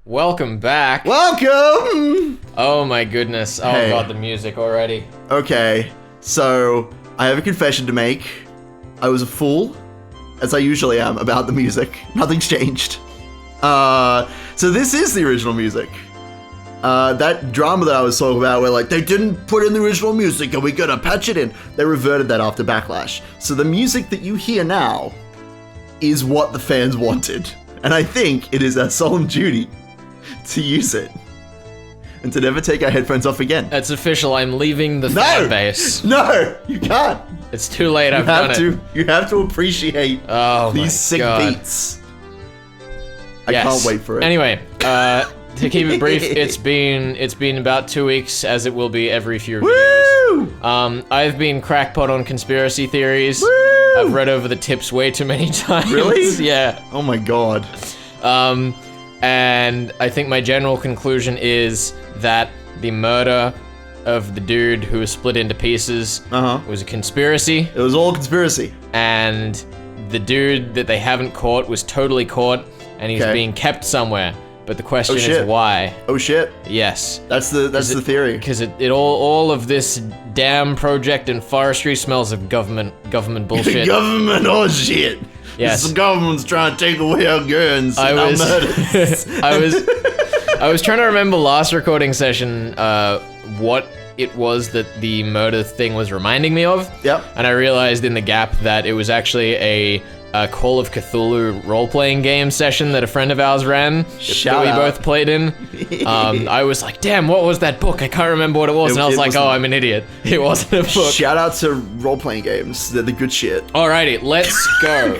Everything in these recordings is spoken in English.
Welcome back. Welcome! Oh my goodness. Oh Hey. god, the music already. Okay, so I have a confession to make. I was a fool, as I usually am, about the music. Nothing's changed. So this is the original music. That drama that I was talking about where like, they didn't put in the original music and we gotta patch it in. They reverted that after Backlash. So the music that you hear now is what the fans wanted. And I think it is our solemn duty to use it. And to never take our headphones off again. It's official, I'm leaving the fan base. No! You can't! It's too late, I've done it. You have to appreciate these sick God. beats. I can't wait for it. Anyway, to keep it brief, it's been about 2 weeks, as it will be every few Woo! reviews. I've been crackpot on conspiracy theories. Woo! I've read over the tips way too many times. Really? Yeah. Oh my god. And I think my general conclusion is that the murder of the dude who was split into pieces was a conspiracy. It was all conspiracy. And the dude that they haven't caught was totally caught, and he's being kept somewhere. But the question is why? Oh shit. Yes. That's the theory. Because it all of this dam project and forestry smells of government bullshit. Government, oh shit. Yes. The government's trying to take away our guns and our murders. I was trying to remember last recording session what it was that the murder thing was reminding me of. Yep. And I realized in the gap that it was actually a Call of Cthulhu role-playing game session that a friend of ours ran that we both played in. I was like, damn, what was that book? I can't remember what it was. And I was like, oh, I'm an idiot. It wasn't a book. Shout out to role-playing games. They're the good shit. Alrighty, let's go.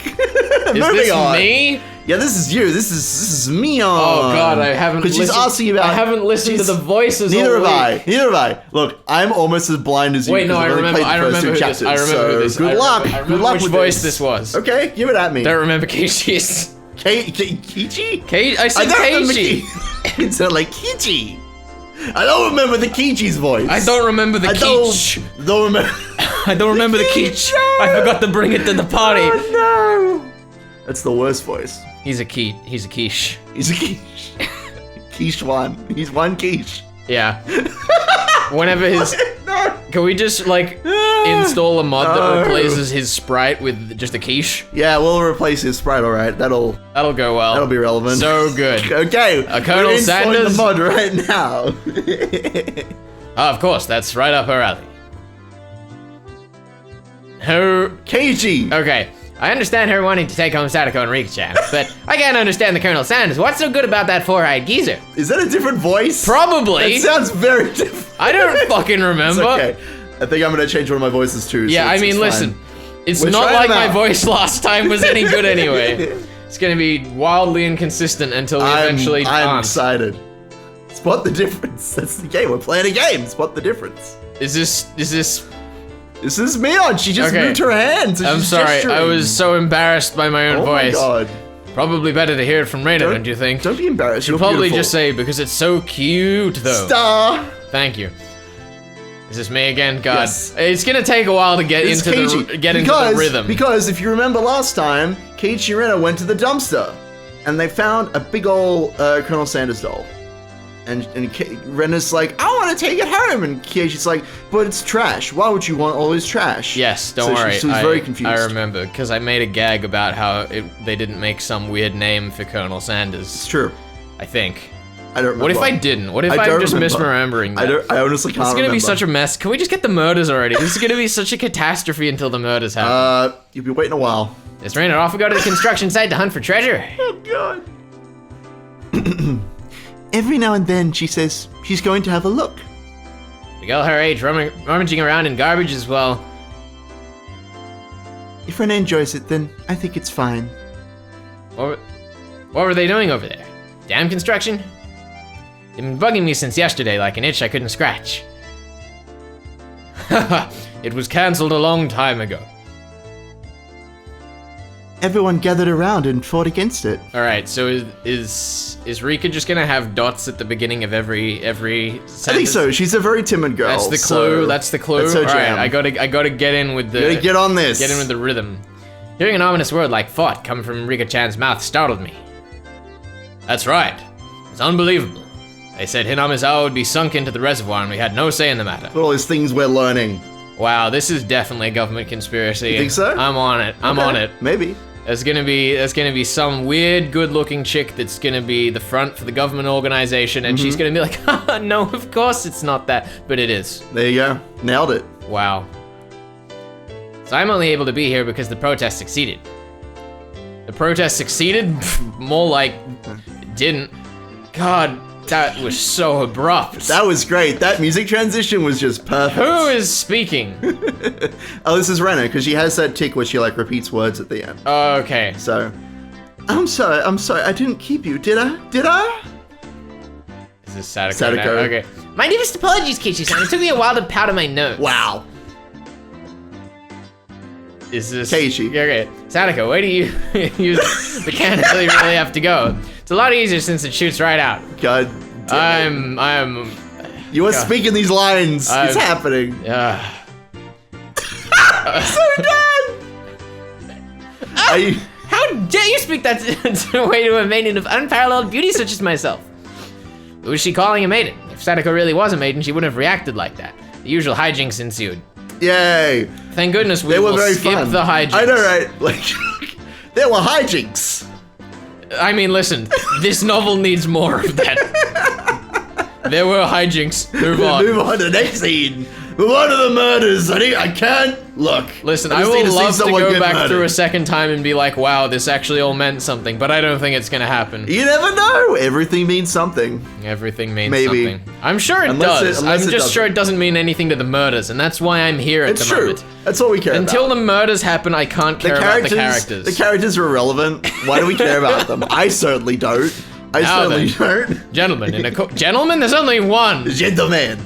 Is Moving this on. me? Yeah, this is you. This is me on. Oh god, I haven't Because she's asking about. I haven't listened to the voices Neither all have week. I. Neither have I. Look, I'm almost as blind as you. Wait, no, I remember who this. I remember who this. Good luck. I remember Good luck which with voice this was. Okay, give it at me. Don't remember Keiichi's. Keiichi? I said Keiichi. It sounded like Keiichi. I don't remember the Keiichi's voice. I don't remember the Keiichi. Don't remember. I don't remember the Keiichi. I forgot to bring it to the party. Oh no. That's the worst voice. He's a quiche. He's a quiche. Quiche one. He's one quiche. Yeah. Whenever his... No. Can we just, like, install a mod that replaces his sprite with just a quiche? Yeah, we'll replace his sprite, alright. That'll go well. That'll be relevant. So good. Okay. Colonel we're installing Sanders? the mod right now. Oh, of course, that's right up her alley. Who... Keiichi. Okay. I understand her wanting to take home Sadako and Rika-chan, but I can't understand the Colonel Sanders. What's so good about that four-eyed geezer? Is that a different voice? Probably. That sounds very different. I don't fucking remember. It's okay. I think I'm gonna change one of my voices too. Yeah, so I mean, it's listen. fine. It's We're not trying like them my out. voice last time was any good anyway. It's gonna be wildly inconsistent until we eventually I'm aren't. excited. Spot the difference. That's the game. We're playing a game. Spot the difference. Is this... This is Mion. She just Okay. moved her hands. I'm sorry, I was so embarrassed by my own voice. Oh my god. Probably better to hear it from Raina, don't you think? Don't be embarrassed. You'll You're probably beautiful. just say, because it's so cute, though. Star. Thank you. Is this me again? God. Yes. It's gonna take a while to get It's into Keiichi. into the rhythm. Because if you remember last time, Keiichi and Rena went to the dumpster, and they found a big ol' Colonel Sanders doll. And Rena's like, I want to take it home. And Keiichi's like, but it's trash. Why would you want all this trash? Yes, don't worry. She was very confused. I remember, because I made a gag about how they didn't make some weird name for Colonel Sanders. It's true. I think. I don't remember. What if I didn't? What if I I'm don't just remember. misremembering that? I honestly can't It's gonna remember. be such a mess. Can we just get the murders already? This is gonna be such a catastrophe until the murders happen. You'll be waiting a while. Is Raina off and go to the construction site to hunt for treasure? Oh, God. Every now and then, she says she's going to have a look. The girl her age rummaging around in garbage as well. If Rena enjoys it, then I think it's fine. What were they doing over there? Dam construction? They've been bugging me since yesterday like an itch I couldn't scratch. Haha, it was cancelled a long time ago. Everyone gathered around and fought against it. All right, so is Rika just gonna have dots at the beginning of every sentence? I think so. She's a very timid girl. That's the clue. so That's the clue. That's her All right, jam. I gotta get in with the. You gotta get on this. Get in with the rhythm. Hearing an ominous word like "fought" come from Rika-chan's mouth startled me. That's right. It's unbelievable. They said Hinamizawa would be sunk into the reservoir and we had no say in the matter. All these things we're learning. Wow, this is definitely a government conspiracy. You think so? I'm on it. I'm on it. Maybe. There's gonna be some weird, good-looking chick that's gonna be the front for the government organization, and she's gonna be like, haha, no, of course it's not that, but it is. There you go. Nailed it. Wow. So I'm only able to be here because the protest succeeded. The protest succeeded? More like, it didn't. God, that was so abrupt. That was great. That music transition was just perfect. Who is speaking? Oh, this is Rena, because she has that tick where she like repeats words at the end. Okay. So, I'm sorry, I didn't keep you, did I? Is this Sadako? Sadako. Now? Okay. My deepest apologies, Keiichi-san. It took me a while to powder my nose. Wow. Is this Keiichi. Okay. Sadako, where do you use the cannon until you really have to go? It's a lot easier since it shoots right out. God damn I'm You are speaking these lines. It's happening. So done! How dare you speak that way to a maiden of unparalleled beauty such as myself? Who is she calling a maiden? If Sadako really was a maiden, she wouldn't have reacted like that. The usual hijinks ensued. Yay. Thank goodness we They were will very skip fun. the hijinks. I know, right? Like, there were hijinks. I mean, listen, this novel needs more of that. There were hijinks. Move on. Move on to the next scene. One of the murders. I can't look. Listen, I I just need would to see love to someone go get back murdered. through a second time and be like, wow, this actually all meant something, but I don't think it's gonna happen. You never know. Everything means something. Everything means Maybe. something. I'm sure it Unless does. unless I'm it just sure doesn't. it doesn't mean anything to the murders, and that's why I'm here at It's the true. moment. That's all we care Until about. the murders happen, I can't care about the characters. The characters are irrelevant. Why do we care about them? I certainly don't. I Now certainly then. don't. Gentlemen, gentlemen, there's only one. Gentlemen.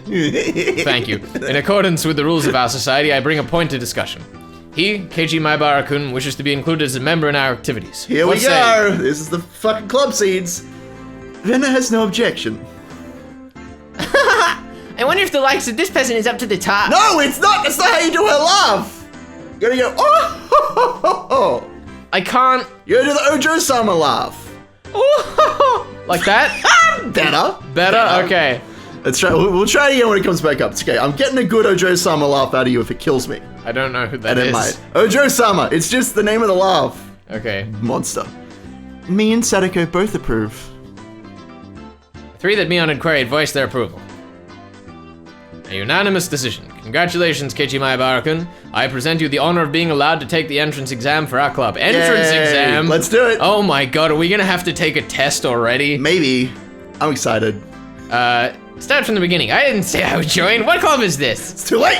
Thank you. In accordance with the rules of our society, I bring a point to discussion. He, Keiichi Maibara-kun, wishes to be included as a member in our activities. Here What we say go. you? This is the fucking club seeds. Venna has no objection. I wonder if the likes of this peasant is up to the top. No, it's not. That's not how you do her laugh. You gotta go, oh, ho, ho, ho, ho. I can't. You gotta do the Ojo-sama laugh. Like that? Better. Better? Okay. Let's try. We'll try it again when it comes back up. It's okay. I'm getting a good Ojo-sama laugh out of you if it kills me. I don't know who that And it is. might. Ojo-sama. It's just the name of the laugh. Okay. Monster. Me and Sadako both approve. Three that Mion and Queried voiced their approval. A unanimous decision. Congratulations, Keiichi Maibara-kun. I present you the honor of being allowed to take the entrance exam for our club. Entrance Yay. exam? Let's do it. Oh my god, are we gonna have to take a test already? Maybe. I'm excited. Start from the beginning. I didn't say I would join. What club is this? It's too late.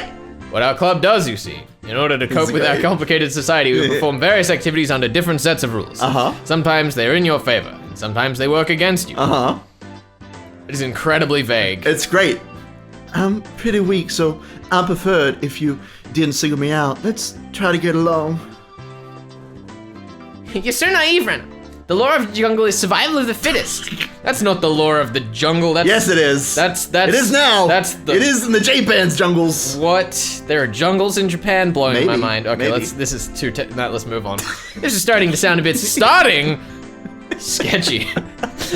What our club does, you see. In order to cope with our great. complicated society, we perform various activities under different sets of rules. Uh-huh. Sometimes they're in your favor, and sometimes they work against you. Uh-huh. It is incredibly vague. It's great. I'm pretty weak, so I preferred if you didn't single me out. Let's try to get along. You're so naive, Ren. The law of the jungle is survival of the fittest. That's not the law of the jungle. That's, Yes, it is. That's. It is now. That's the. It is in the J-Pan's jungles. What? There are jungles in Japan? Blowing my Maybe, mind. Okay, maybe. this is too. Let's move on. This is starting to sound a bit starting sketchy.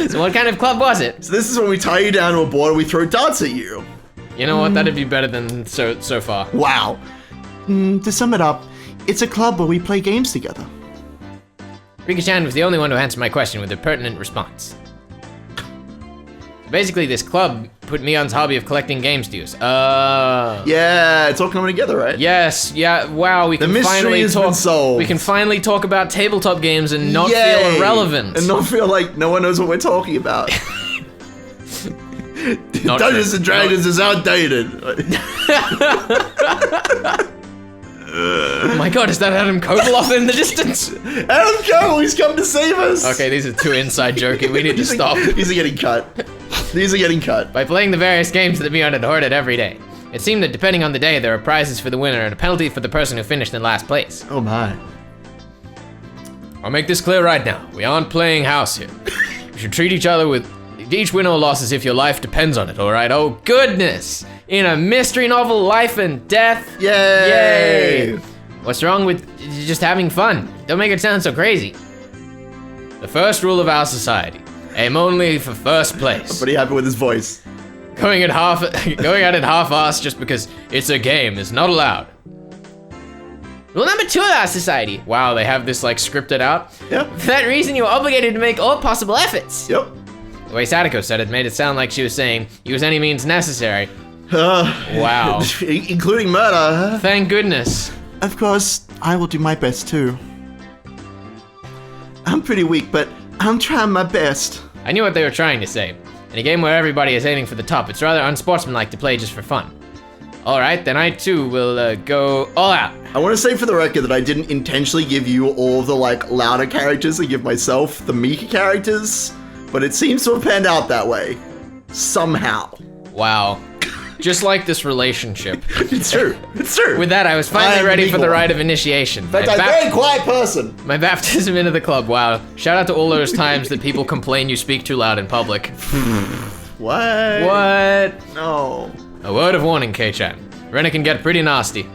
So what kind of club was it? So this is when we tie you down to a board and we throw darts at you. You know what? That'd be better than so far. Wow. To sum it up, it's a club where we play games together. Rika-chan was the only one to answer my question with a pertinent response. Basically, this club put Mion's hobby of collecting games to use. Yeah, it's all coming together, right? Yes, yeah, wow, we can mystery finally has been talk. solved. We can finally talk about tabletop games and not Yay! feel irrelevant. And not feel like no one knows what we're talking about. Not Dungeons true. and Dragons is outdated. Oh my god, is that Adam Kovalov in the distance? Adam Cole, he's come to save us. Okay, these are too inside joking. We need to stop. These are getting cut. These are getting cut. By playing the various games that Mion had hoarded every day, it seemed that depending on the day, there were prizes for the winner and a penalty for the person who finished in last place. Oh my. I'll make this clear right now. We aren't playing house here. We should treat each other with each win or loss as if your life depends on it, alright? Oh goodness! In a mystery novel, life and death. Yay! Yay! What's wrong with just having fun? Don't make it sound so crazy. The first rule of our society. Aim only for first place. Pretty happy with his voice. Going at it half-assed just because it's a game is not allowed. Rule number 2 of our society. Wow, they have this like scripted out. Yep. For that reason, you're obligated to make all possible efforts. Yep. The way Sadako said it made it sound like she was saying, use any means necessary. Wow. Including murder. Thank goodness. Of course, I will do my best too. I'm pretty weak, but I'm trying my best. I knew what they were trying to say. In a game where everybody is aiming for the top, it's rather unsportsmanlike to play just for fun. Alright, then I too will go all out. I want to say for the record that I didn't intentionally give you all the like louder characters and give myself the meeker characters, but it seems to have panned out that way. Somehow. Wow. Just like this relationship. It's true. It's true. With that, I was finally ready for the rite of initiation. In fact, I'm a very quiet person. My baptism into the club, wow. Shout out to all those times that people complain you speak too loud in public. What? What? No. A word of warning, Kei-chan. Rena can get pretty nasty.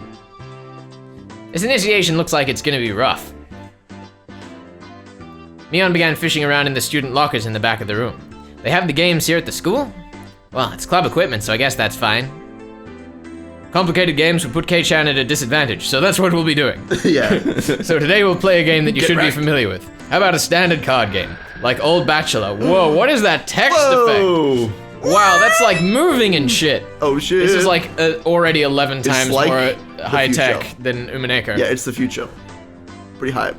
This initiation looks like it's gonna be rough. Mion began fishing around in the student lockers in the back of the room. They have the games here at the school? Well, it's club equipment, so I guess that's fine. Complicated games would put Kei-chan at a disadvantage, so that's what we'll be doing. Yeah. So today we'll play a game that you should be familiar with. How about a standard card game? Like Old Bachelor. Whoa, what is that text effect? Wow, that's like moving and shit. Oh shit. This is like already 11 times like more high tech future. than Umaneko. Yeah, it's the future. Pretty hype.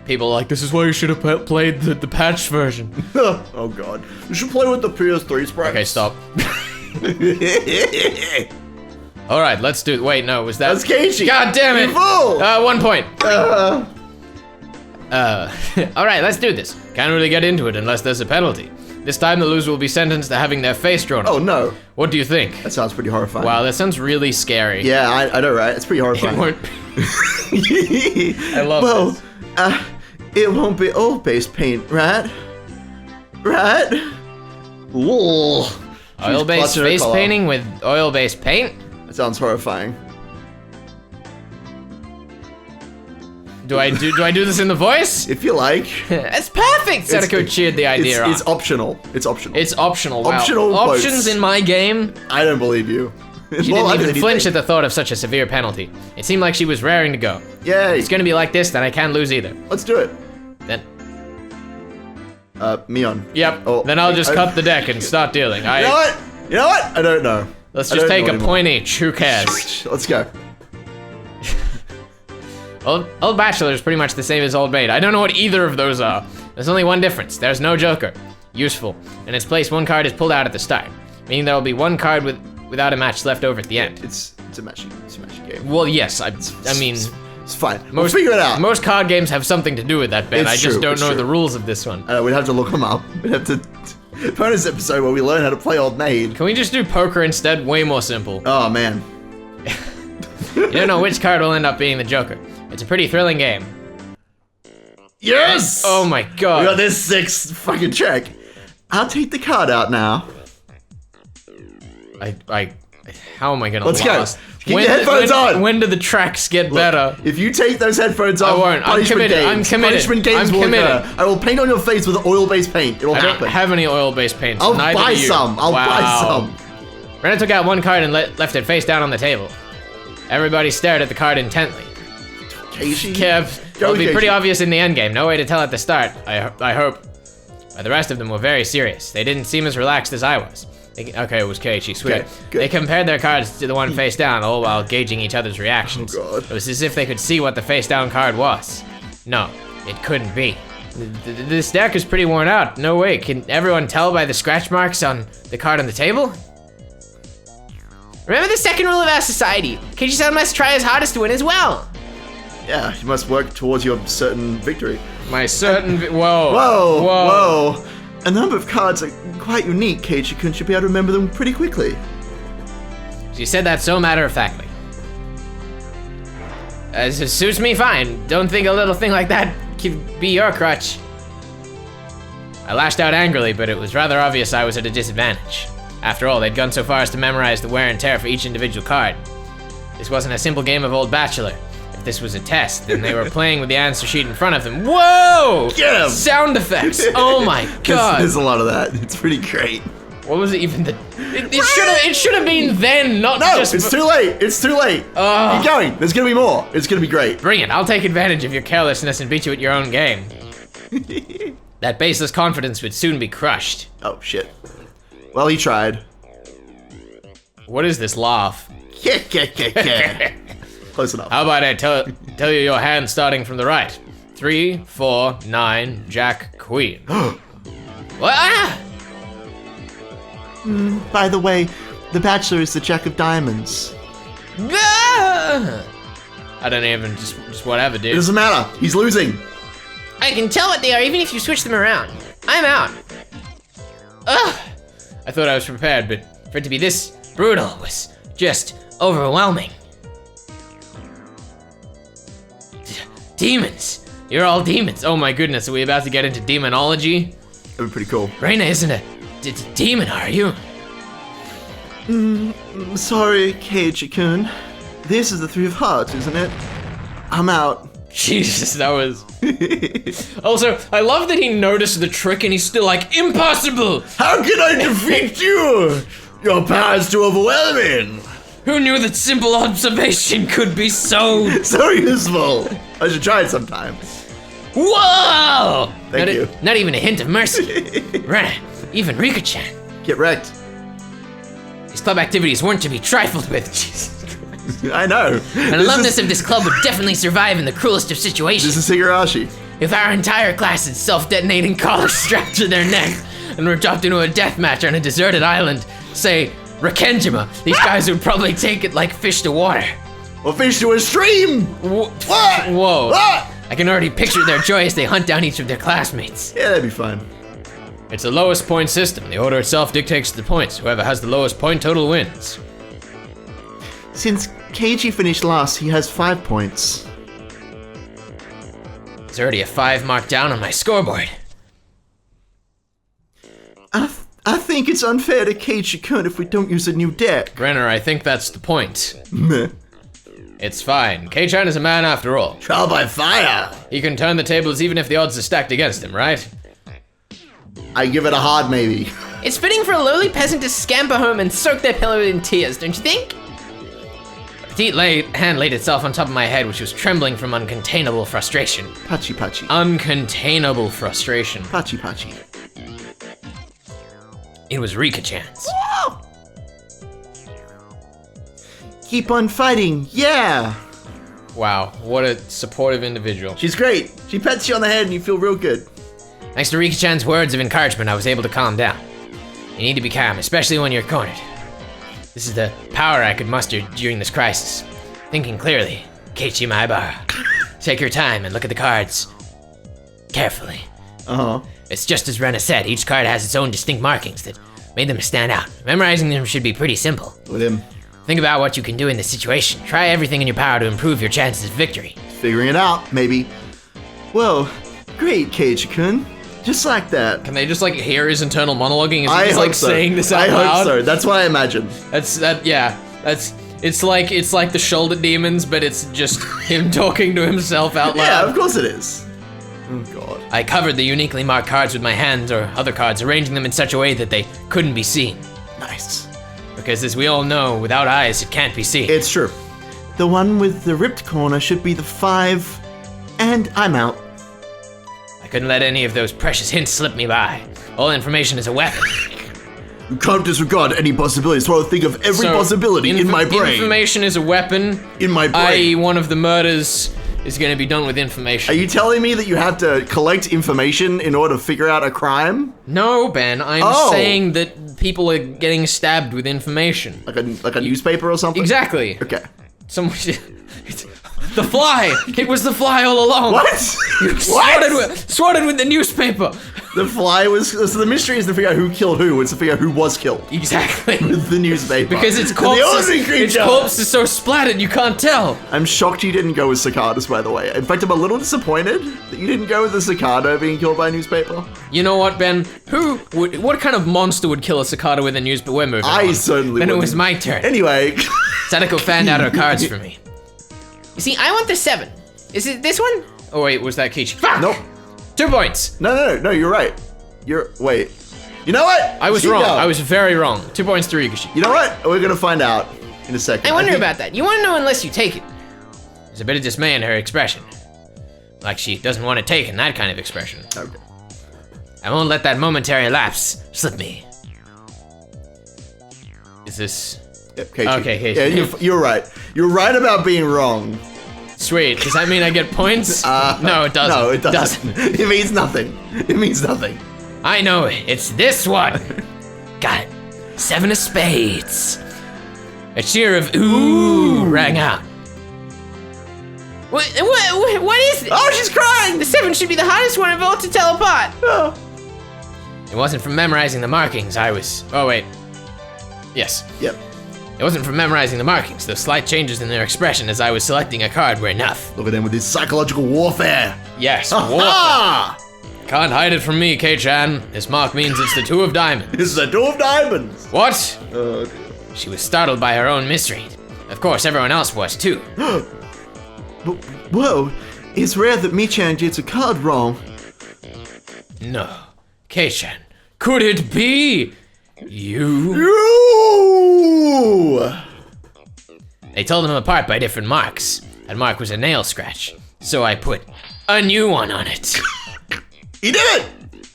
People are like, this is why you should have played the patched version. Oh god. You should play with the PS3 sprites. Okay, stop. Alright, let's do it. Wait, no, was that? That's Keiichi. God damn it! You fool! 1 point. Alright, let's do this. Can't really get into it unless there's a penalty. This time the loser will be sentenced to having their face drawn on. Oh no. What do you think? That sounds pretty horrifying. Wow, that sounds really scary. Yeah, I know, right? It's pretty horrifying. I love this. It won't be oil-based paint, right? Right? Ooh. Oil-based face painting with oil-based paint? That sounds horrifying. Do I do this in the voice? If you like. That's perfect! Sadako cheered the idea It's optional. It's optional. It's optional, wow. Optional Options quotes. in my game? I don't believe you. She didn't even flinch at the thought of such a severe penalty. It seemed like she was raring to go. Yay. It's gonna be like this, then I can't lose either. Let's do it. Then. Mion. Yep. Oh, then I'll just cut the deck and start dealing. You know what? You know what? I don't know. Let's just take a point each. Who cares? Let's go. Old Bachelor is pretty much the same as Old Maid. I don't know what either of those are. There's only one difference. There's no Joker. Useful. In its place, one card is pulled out at the start, meaning there will be one card without a match left over at the end. It's a matching game. Well, yes. I mean, it's fine. We'll figure it out. Most card games have something to do with that, Ben. I just don't know the rules of this one. We'd have to look them up. We'd have to. Bonus episode where we learn how to play Old Maid. Can we just do poker instead? Way more simple. Oh man. You don't know which card will end up being the Joker. It's a pretty thrilling game. Yes! Oh my god. We got this 6th fucking check. I'll take the card out now. How am I gonna Let's lose? go. Keep your headphones on. When do the tracks get better? If you take those headphones off, I won't. I'm committed. Punishment games will occur. I will paint on your face with oil-based paint. It will happen. I don't have any oil-based paint. I'll buy some. I'll buy some. Rena took out one card and left it face down on the table. Everybody stared at the card intently. Keiichi? It'll be pretty obvious in the endgame. No way to tell at the start, I hope. But the rest of them were very serious. They didn't seem as relaxed as I was. Okay, it was Keiichi, sweet. Okay, good. They compared their cards to the one face down, all while gauging each other's reactions. Oh god. It was as if they could see what the face down card was. No, it couldn't be. This deck is pretty worn out. No way, can everyone tell by the scratch marks on the card on the table? Remember the second rule of our society. Keiichi-san must try his hardest to win as well. Yeah, you must work towards your certain victory. My certain whoa. Whoa, whoa. A number of cards are quite unique, Keiichi. Couldn't you be able to remember them pretty quickly? She said that so matter-of-factly. It suits me fine. Don't think a little thing like that could be your crutch. I lashed out angrily, but it was rather obvious I was at a disadvantage. After all, they'd gone so far as to memorize the wear and tear for each individual card. This wasn't a simple game of Old Bachelor. If this was a test, and they were playing with the answer sheet in front of them. Whoa! Get 'em! Sound effects. Oh my god. There's a lot of that. It's pretty great. What was it even? It should have been then, not No, just. it's too late. It's too late. Keep going. There's gonna be more. It's gonna be great. Bring it. I'll take advantage of your carelessness and beat you at your own game. That baseless confidence would soon be crushed. Oh shit. Well, he tried. What is this laugh? Close enough. How about I tell you your hand starting from the right? 3, 4, 9, Jack, Queen. What? Ah! By the way, the Bachelor is the Jack of Diamonds. Ah! I don't even, just whatever, It dude. doesn't matter. He's losing. I can tell what they are even if you switch them around. I'm out. Ugh. I thought I was prepared, but for it to be this brutal was just overwhelming. Demons. You're all demons. Oh my goodness, are we about to get into demonology? That'd be pretty cool. Reina isn't a demon, are you? Sorry, Keiichi-kun. This is the Three of Hearts, isn't it? I'm out. Jesus, that was... Also, I love that he noticed the trick and he's still like, impossible! How can I defeat you? Your power is too overwhelming. Who knew that simple observation could be so... So useful. I should try it sometime. Whoa! Thank you. Not even a hint of mercy. Right, even Rika-chan. Get wrecked. His club activities weren't to be trifled with. Jesus. I know. An alumnus of this club would definitely survive in the cruelest of situations. This is Higurashi. If our entire class had self-detonating collars strapped to their neck and were dropped into a death match on a deserted island, say, Rakenjima, these guys would probably take it like fish to water. Or fish to a stream. Whoa. What? I can already picture their joy as they hunt down each of their classmates. Yeah, that'd be fun. It's a lowest point system. The order itself dictates the points. Whoever has the lowest point total wins. Since Keiichi finished last, he has 5 points. There's already a 5 marked down on my scoreboard. I think it's unfair to Keiichi-kun if we don't use a new deck. Renner, I think that's the point. Meh. It's fine. Kei-chan is a man after all. Trial by fire. He can turn the tables even if the odds are stacked against him, right? I give it a hard maybe. It's fitting for a lowly peasant to scamper home and soak their pillow in tears, don't you think? A petite hand laid itself on top of my head, which was trembling from uncontainable frustration. Pachi pachi. Uncontainable frustration. Pachi pachi. It was Rika-chan's. Keep on fighting, yeah! Wow, what a supportive individual. She's great. She pets you on the head and you feel real good. Thanks to Rika-chan's words of encouragement, I was able to calm down. You need to be calm, especially when you're cornered. This is the power I could muster during this crisis. Thinking clearly, Keiichi Maibara. Take your time and look at the cards carefully. Uh-huh. It's just as Rena said, each card has its own distinct markings that made them stand out. Memorizing them should be pretty simple. With him. Think about what you can do in this situation. Try everything in your power to improve your chances of victory. Figuring it out, maybe. Whoa, great, Keiichi-kun. Just like that. Can they just like hear his internal monologuing? Is he I just hope like so. saying this out I loud? hope so. That's what I imagine. It's like the shoulder demons, but it's just him talking to himself out loud. Yeah, of course it is. Oh god. I covered the uniquely marked cards with my hands or other cards, arranging them in such a way that they couldn't be seen. Nice. Because as we all know, without eyes, it can't be seen. It's true. The one with the ripped corner should be the 5, and I'm out. I couldn't let any of those precious hints slip me by. All information is a weapon. You can't disregard any possibilities, so I'll think of every So, possibility in my brain. Information is a weapon. In my brain. I.e., one of the murders is going to be done with information. Are you telling me that you have to collect information in order to figure out a crime? No, Ben. I'm saying that people are getting stabbed with information. Like a newspaper or something? Exactly. Okay. Someone. The fly. It was the fly all along. What? Swatted with the newspaper. The fly was. So the mystery is to figure out who killed who. It's to figure out who was killed. Exactly. With the newspaper. Because its And corpse, the Aussie creature. its corpse is so splattered you can't tell. I'm shocked you didn't go with cicadas, by the way. In fact, I'm a little disappointed that you didn't go with the cicada being killed by a newspaper. You know what, Ben? What kind of monster would kill a cicada with a newspaper? We're moving on. I certainly Then it wouldn't. was my turn. Anyway. Sadako fanned out her cards for me. You see, I want the 7. Is it this one? Oh wait, was that Keiichi? Fuck! Nope. 2 points. No, you're right. Wait. You know what? I was wrong. I was very wrong. 2 points to Higurashi. You know what? We're gonna find out in a second. I wonder about that. You wanna know unless you take it. There's a bit of dismay in her expression. Like she doesn't want it taken, that kind of expression. Okay. I won't let that momentary lapse slip me. Is this... Yep, Keiichi. Okay, Keiichi. Yeah, you're right. You're right about being wrong. Sweet. Does that mean I get points? No, it doesn't. No, it doesn't. It means nothing. It means nothing. I know it. It's this one. Got it. 7 of spades. A cheer of ooh rang out. What is it? Oh, she's crying! The 7 should be the hardest one of all to tell apart. Oh. It wasn't from memorizing the markings, Oh, wait. Yes. Yep. It wasn't from memorizing the markings. Those slight changes in their expression as I was selecting a card were enough. Look at him with his psychological warfare. Yes, warfare. Can't hide it from me, Kei-chan. This mark means it's the 2 of diamonds. It's the 2 of diamonds. What? Oh, dear. She was startled by her own misread. Of course, everyone else was too. Whoa, it's rare that Mi-chan gets a card wrong. No. Kei-chan, could it be you? You! They told them apart by different marks. That mark was a nail scratch, so I put a new one on it. He did it!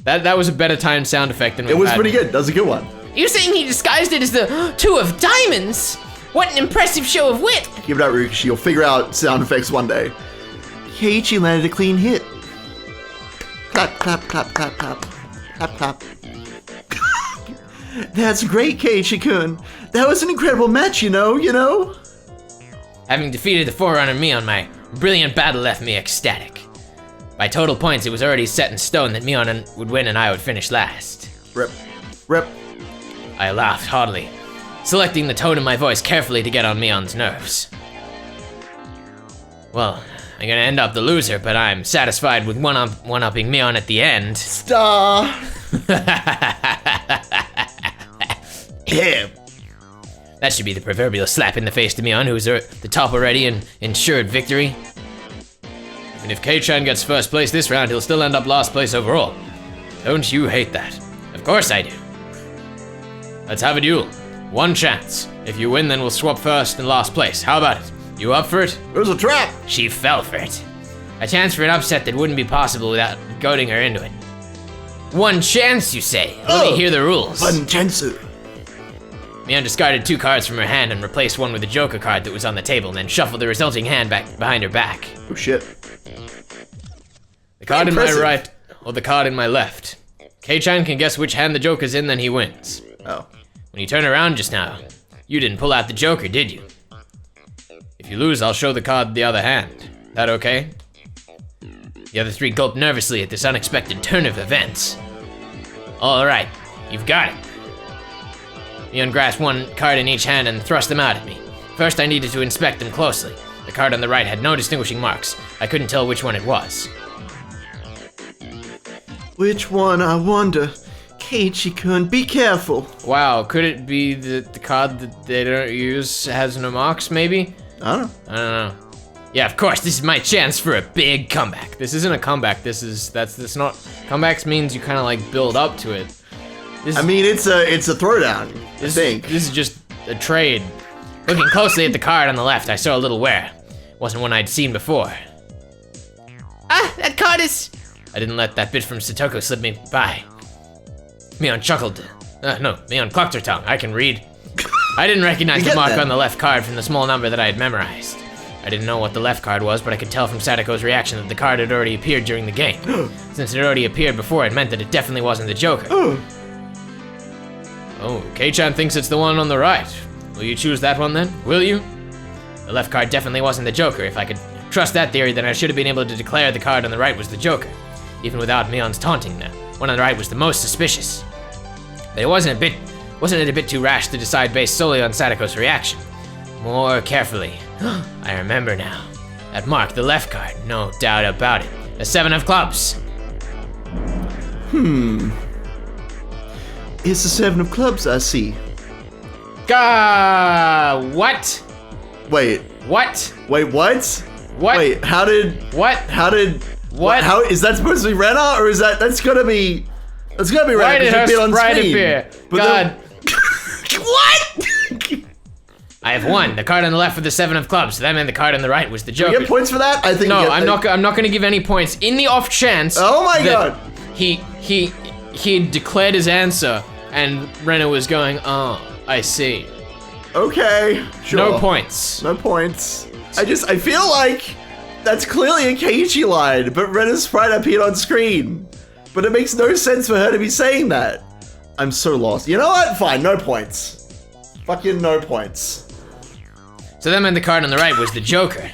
That was a better timed sound effect than we It was had. pretty good. That was a good one. You're saying he disguised it as the 2 of diamonds? What an impressive show of wit! Give it out, Higurashi. You'll figure out sound effects one day. Keiichi landed a clean hit. Clap, clap, clap, clap, clap. Clap, clap. That's great, Keiichi-kun. That was an incredible match, you know? Having defeated the Forerunner Mion, my brilliant battle left me ecstatic. By total points, it was already set in stone that Mion would win and I would finish last. Rip. I laughed heartily, selecting the tone of my voice carefully to get on Mion's nerves. Well, I'm gonna end up the loser, but I'm satisfied with one-upping Mion at the end. Star. Yeah. That should be the proverbial slap in the face to Mion, who's at the top already and ensured victory. And if Kei-chan gets first place this round, he'll still end up last place overall. Don't you hate that? Of course I do. Let's have a duel. 1 chance. If you win, then we'll swap first and last place. How about it? You up for it? It was a trap. She fell for it. A chance for an upset that wouldn't be possible without goading her into it. 1 chance, you say? Let me hear the rules. 1 chance. Mion discarded 2 cards from her hand and replaced one with a joker card that was on the table, and then shuffled the resulting hand back behind her back. Oh shit. The card in my right, or the card in my left. Kei-chan can guess which hand the joker's in, then he wins. Oh. When you turn around just now, you didn't pull out the joker, did you? If you lose, I'll show the card the other hand. That okay? The other 3 gulped nervously at this unexpected turn of events. All right, you've got it. Mion grasped 1 card in each hand and thrust them out at me. First, I needed to inspect them closely. The card on the right had no distinguishing marks. I couldn't tell which one it was. Which one, I wonder? Keiichi-kun, be careful. Wow, could it be that the card that they don't use has no marks, maybe? I don't know. Yeah, of course, this is my chance for a big comeback. This isn't a comeback, that's not, comebacks means you kind of like build up to it. I mean, it's a throwdown, I think. This is just a trade. Looking closely at the card on the left, I saw a little wear. Wasn't one I'd seen before. Ah, that card is... I didn't let that bit from Satoko slip me by. Mion chuckled. No, Mion clucked her tongue. I can read. I didn't recognize the mark on the left card from the small number that I had memorized. I didn't know what the left card was, but I could tell from Satoko's reaction that the card had already appeared during the game. Since it had already appeared before, it meant that it definitely wasn't the Joker. Oh, Kei-chan thinks it's the one on the right. Will you choose that one then? Will you? The left card definitely wasn't the Joker. If I could trust that theory, then I should have been able to declare the card on the right was the Joker. Even without Mion's taunting, the one on the right was the most suspicious. But wasn't it a bit too rash to decide based solely on Satoko's reaction? More carefully. I remember now. That mark, the left card, no doubt about it. A 7 of clubs. It's the 7 of clubs, I see. What? Wait. What? Wait, what? What? Wait, how did... What? How is that supposed to be Renna, or is that's gotta be Renna? Why did her sprite screen. appear? But God. What? I have won. The card on the left with the 7 of clubs. That meant the card on the right was the Joker. You get points for that? I think. No, I'm not going to give any points. In the off chance. Oh my god. He declared his answer, and Renna was going, oh, I see. Okay. Sure. No points. No points. I feel like that's clearly a Keiichi line, but Renna's sprite appeared on screen. But it makes no sense for her to be saying that. I'm so lost. You know what? Fine, no points. Fucking no points. So that meant the card on the right was the Joker.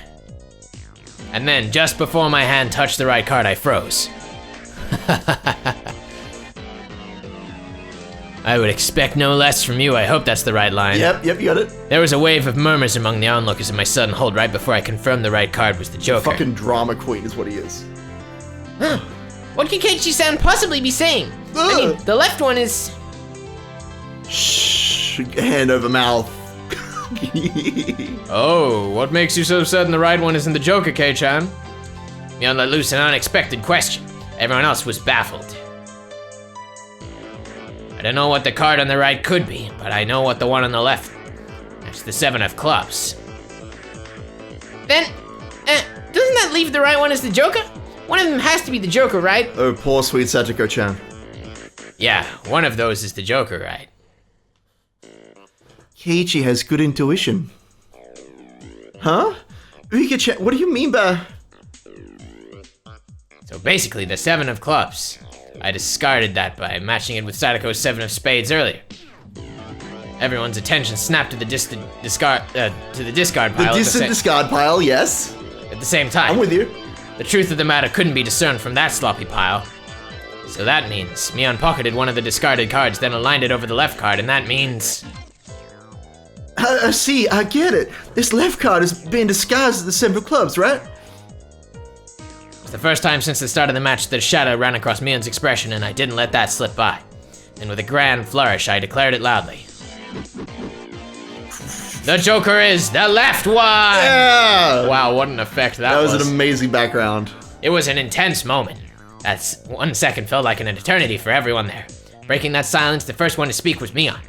And then, just before my hand touched the right card, I froze. I would expect no less from you. I hope that's the right line. Yep, you got it. There was a wave of murmurs among the onlookers at my sudden hold right before I confirmed the right card was the Joker. Fucking drama queen is what he is. Huh. What could Keiichi-san possibly be saying? I mean, the left one is... Shh, hand over mouth. Oh, what makes you so certain the right one isn't the Joker, Kei-chan? Mion let loose an unexpected question. Everyone else was baffled. I don't know what the card on the right could be, but I know what the one on the left. That's the 7 of clubs. Then, doesn't that leave the right one as the Joker? One of them has to be the Joker, right? Oh, poor sweet Satoko-chan. Yeah, one of those is the Joker, right? Keiichi has good intuition. Huh? Rika-chan, what do you mean by... So basically, the 7 of clubs. I discarded that by matching it with Sadako's 7 of spades earlier. Everyone's attention snapped to the discard pile. The distant discard pile, yes. At the same time. I'm with you. The truth of the matter couldn't be discerned from that sloppy pile. So that means Mion pocketed one of the discarded cards, then aligned it over the left card, and that means... See, I get it. This left card is being disguised as the 7 of clubs, right? It was the first time since the start of the match that a shadow ran across Mion's expression, and I didn't let that slip by. And with a grand flourish, I declared it loudly. The Joker is the left one! Yeah! Wow, what an effect that was. That was an amazing background. It was an intense moment. That's 1 second felt like an eternity for everyone there. Breaking that silence, the first one to speak was Mion.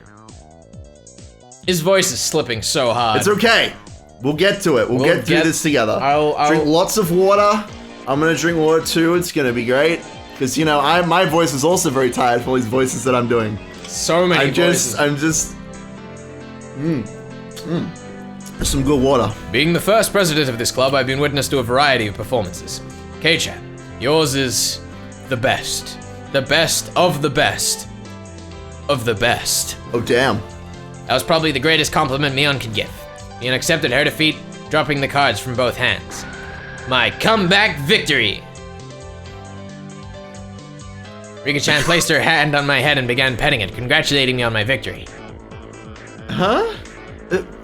His voice is slipping so hard. It's okay. We'll get to it. We'll get through this together. I'll drink lots of water. I'm gonna drink water too. It's gonna be great. Because, you know, my voice is also very tired for all these voices that I'm doing. So many voices. Some good water. Being the first president of this club, I've been witness to a variety of performances. Kei-chan, yours is the best. The best of the best. Of the best. Oh, damn. That was probably the greatest compliment Mion could give. Mion accepted her defeat, dropping the cards from both hands. My comeback victory! Rika-chan placed her hand on my head and began petting it, congratulating me on my victory. Huh?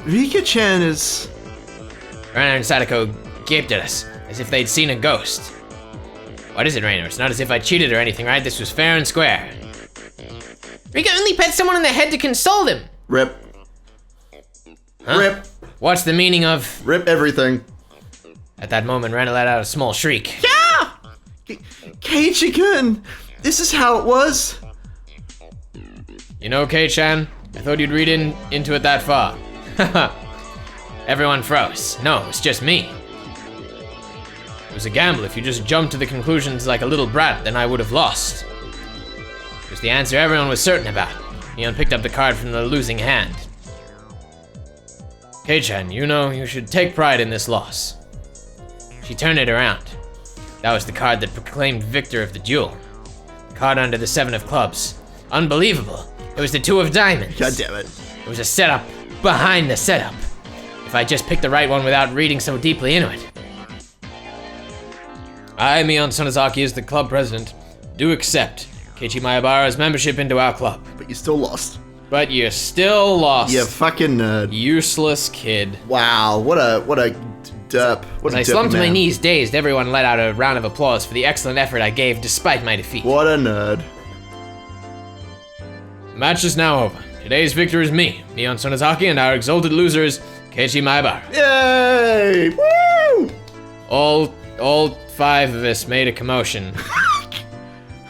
Rika-chan is... Reina and Sadako gaped at us, as if they'd seen a ghost. What is it, Reina? It's not as if I cheated or anything, right? This was fair and square. Rika only pet someone on the head to console them. Rip. Huh? Rip. What's the meaning of... Rip everything. At that moment, Reina let out a small shriek. Yeah! Keiichi-kun! This is how it was. You know, Kei-chan, I thought you'd read into it that far. Everyone froze. No, it's just me. It was a gamble. If you just jumped to the conclusions like a little brat, then I would have lost. It was the answer everyone was certain about. Mion picked up the card from the losing hand. Kei-chan, you know, you should take pride in this loss. She turned it around. That was the card that proclaimed victor of the duel. The card under the 7 of clubs. Unbelievable. It was the 2 of diamonds. God damn it. It was a setup behind the setup. If I just picked the right one without reading so deeply into it. I, Mion Sonozaki, as the club president, do accept Keiichi Maebara's membership into our club. But you still lost. But you're still lost. You fucking nerd. Useless kid. Wow, what a derp. What As I slumped to my knees dazed, everyone let out a round of applause for the excellent effort I gave despite my defeat. What a nerd. The match is now over. Today's victor is me, Mion Sonozaki, and our exalted loser is Keiichi Maebara. Yay! Woo! All 5 of us made a commotion.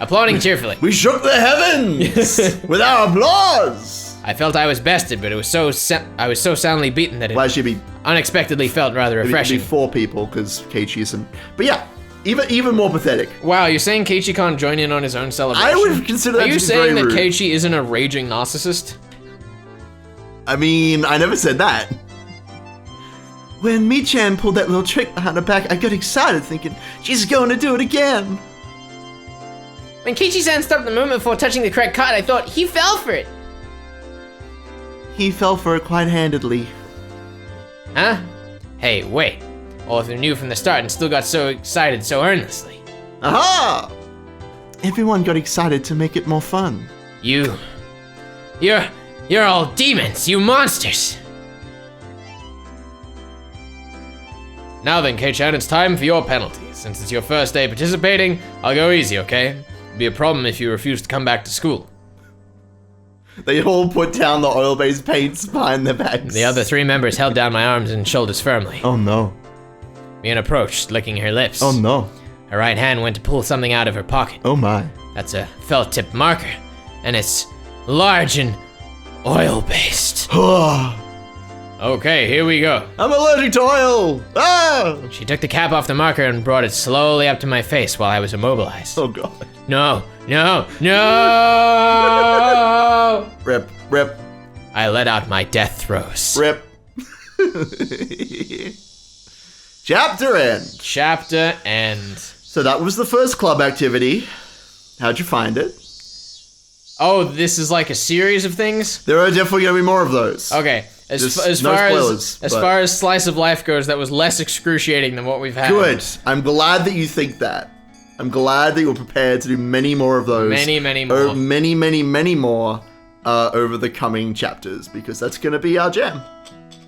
Applauding cheerfully. We shook the heavens with our applause. I felt I was bested, but I was so soundly beaten that Why it should be? unexpectedly felt rather refreshing. It'd be 4 people because Keiichi isn't. But yeah, even more pathetic. Wow, you're saying Keiichi can't join in on his own celebration? I would consider that Are you to be saying very that rude. Keiichi isn't a raging narcissist? I mean, I never said that. When Mi-chan pulled that little trick behind her back, I got excited thinking, she's going to do it again. When Keiichi-san stopped the movement before touching the correct card, I thought he fell for it. He fell for it quite handedly. Huh? Hey, wait. All of them knew from the start and still got so excited so earnestly. Aha! Everyone got excited to make it more fun. You're all demons, you monsters! Now then, Kei-chan, it's time for your penalty. Since it's your first day participating, I'll go easy, okay? It'll be a problem if you refuse to come back to school. They all put down the oil-based paints behind their backs. The other 3 members held down my arms and shoulders firmly. Oh no. Mian approached, licking her lips. Oh no. Her right hand went to pull something out of her pocket. Oh my. That's a felt-tip marker, and it's large and oil-based. Okay, here we go. I'm allergic to oil! Ah! She took the cap off the marker and brought it slowly up to my face while I was immobilized. Oh god. No! Rip, rip, I let out my death throes. rip. Chapter end. Chapter end. So that was the first club activity. How'd you find it? Oh, this is like a series of things? There are definitely gonna be more of those. Okay. As no far spoilers, as but- far as slice of life goes, that was less excruciating than what we've had. Good. I'm glad that you think that. I'm glad that you're prepared to do many more of those. Many more. Many more over the coming chapters, because that's gonna be our jam.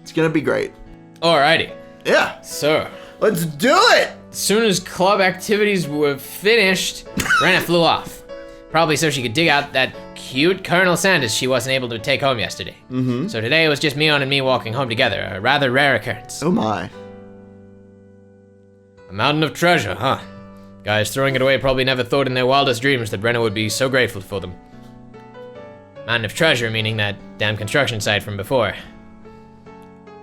It's gonna be great. Alrighty. Yeah. So, Let's do it! as soon as club activities were finished, Rena flew off. Probably so she could dig out that cute Colonel Sanders she wasn't able to take home yesterday. Mm-hmm. So today it was just Mion and me walking home together, a rather rare occurrence. Oh my. A mountain of treasure, huh? Guys throwing it away probably never thought in their wildest dreams that Brenna would be so grateful for them. Mountain of treasure meaning that damn construction site from before.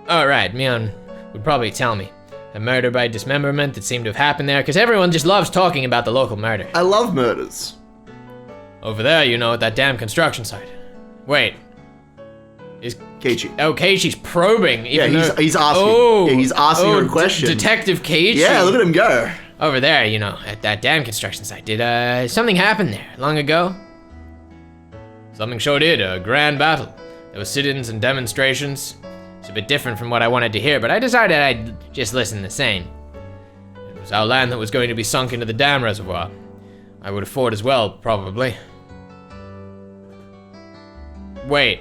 Alright, Mion would probably tell me. A murder by dismemberment that seemed to have happened there, because everyone just loves talking about the local murder. I love murders. Over there, you know, at that damn construction site. Wait. Is Keiichi. Oh, Keiichi's probing. Yeah, Even he's asking. Oh, Yeah, he's asking her a question. Detective Keiichi. Yeah, look at him go. Over there, you know, at that damn construction site. Did something happen there long ago? Something sure did. A grand battle. There were sit-ins and demonstrations. It's a bit different from what I wanted to hear, but I decided I'd just listen the same. It was our land that was going to be sunk into the dam reservoir. I would have fought as well, probably. Wait.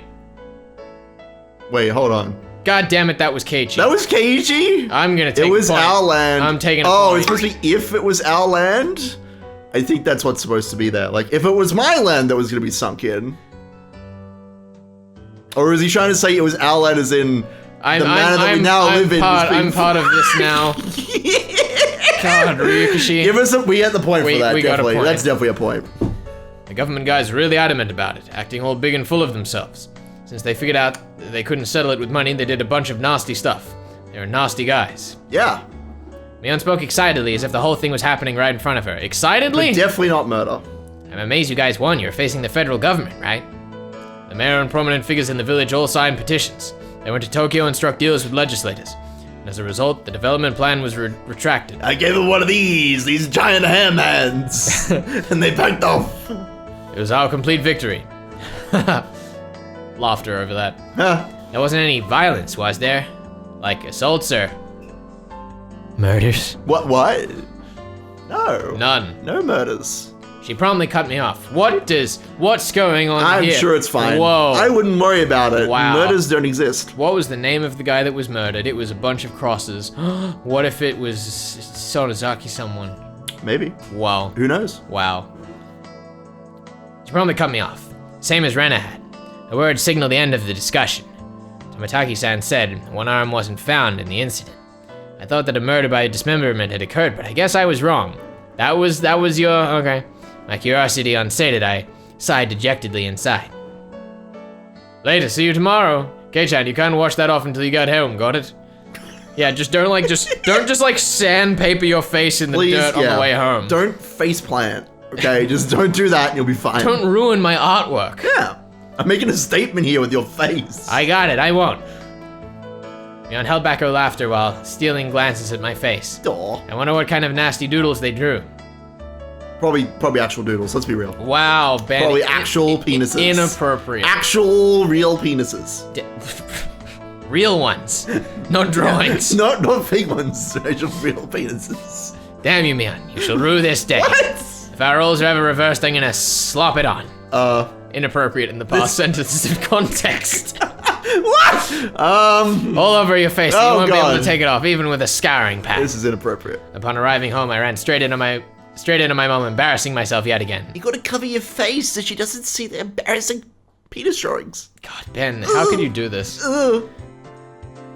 Wait, hold on. God damn it, that was Keiichi. That was Keiichi? I'm gonna take It was a point. our land. I'm taking a Oh, point. it's supposed to be if it was our land? I think that's what's supposed to be there. Like, if it was my land that was going to be sunk in. Or is he trying to say it was our land as in the manner that we now live in? I'm part of this now. God, Ryukishi. Give us we get the point for that, we got a definitely. point. That's definitely a point. The government guy's really adamant about it, acting all big and full of themselves. Since they figured out that they couldn't settle it with money, they did a bunch of nasty stuff. They were nasty guys. Yeah. Mion spoke excitedly as if the whole thing was happening right in front of her. Excitedly? But definitely not murder. I'm amazed you guys won. You're facing the federal government, right? The mayor and prominent figures in the village all signed petitions. They went to Tokyo and struck deals with legislators. And as a result, the development plan was retracted. I gave him one of these giant ham hands. And they backed off. It was our complete victory. Laughter over that. Huh. There wasn't any violence, was there? Like assaults or murders? What? No. None. No murders. She promptly cut me off. What's going on I'm here? sure it's fine. Whoa. I wouldn't worry about it. Wow. Murders don't exist. What was the name of the guy that was murdered? It was a bunch of crosses. What if it was Sonozaki someone? Maybe. Wow. Who knows? Wow. She promptly cut me off. Same as Rena had. The word signaled the end of the discussion. Tomataki-san said one arm wasn't found in the incident. I I thought that a murder by dismemberment had occurred, but I guess I was wrong. That was your, okay. My curiosity unsated, I sighed dejectedly inside. Later, see you tomorrow. Keiichi, you can't wash that off until you get home, got it? Yeah, don't just sandpaper your face in the dirt on the way home. Don't face plant, okay? Just don't do that and you'll be fine. Don't ruin my artwork. Yeah, I'm making a statement here with your face. I got it, I won't. Beyond held back her laughter while stealing glances at my face. Aw. I wonder what kind of nasty doodles they drew. Probably actual doodles, let's be real. Wow, Ben. Probably actual penises. Inappropriate. Actual real penises. Real ones, not drawings. Not fake ones, actual real penises. Damn you, man, you shall rue this day. What? If our roles are ever reversed, I'm gonna slop it on. Inappropriate in the past sentences of context. What? All over your face, Oh, you won't be able God. to take it off, even with a scouring pad. This is inappropriate. Upon arriving home, I ran straight into my mom, embarrassing myself yet again. You gotta cover your face so she doesn't see the embarrassing penis drawings. God, Ben, how could you do this? Ugh.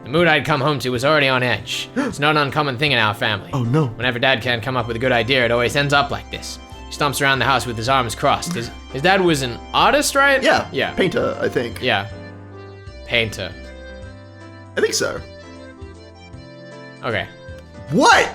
The mood I'd come home to was already on edge. It's not an uncommon thing in our family. Oh no. Whenever Dad can't come up with a good idea, it always ends up like this. He stomps around the house with his arms crossed. His dad was an artist, right? Yeah. Yeah. Painter, I think. Yeah. Painter. I think so. Okay. What?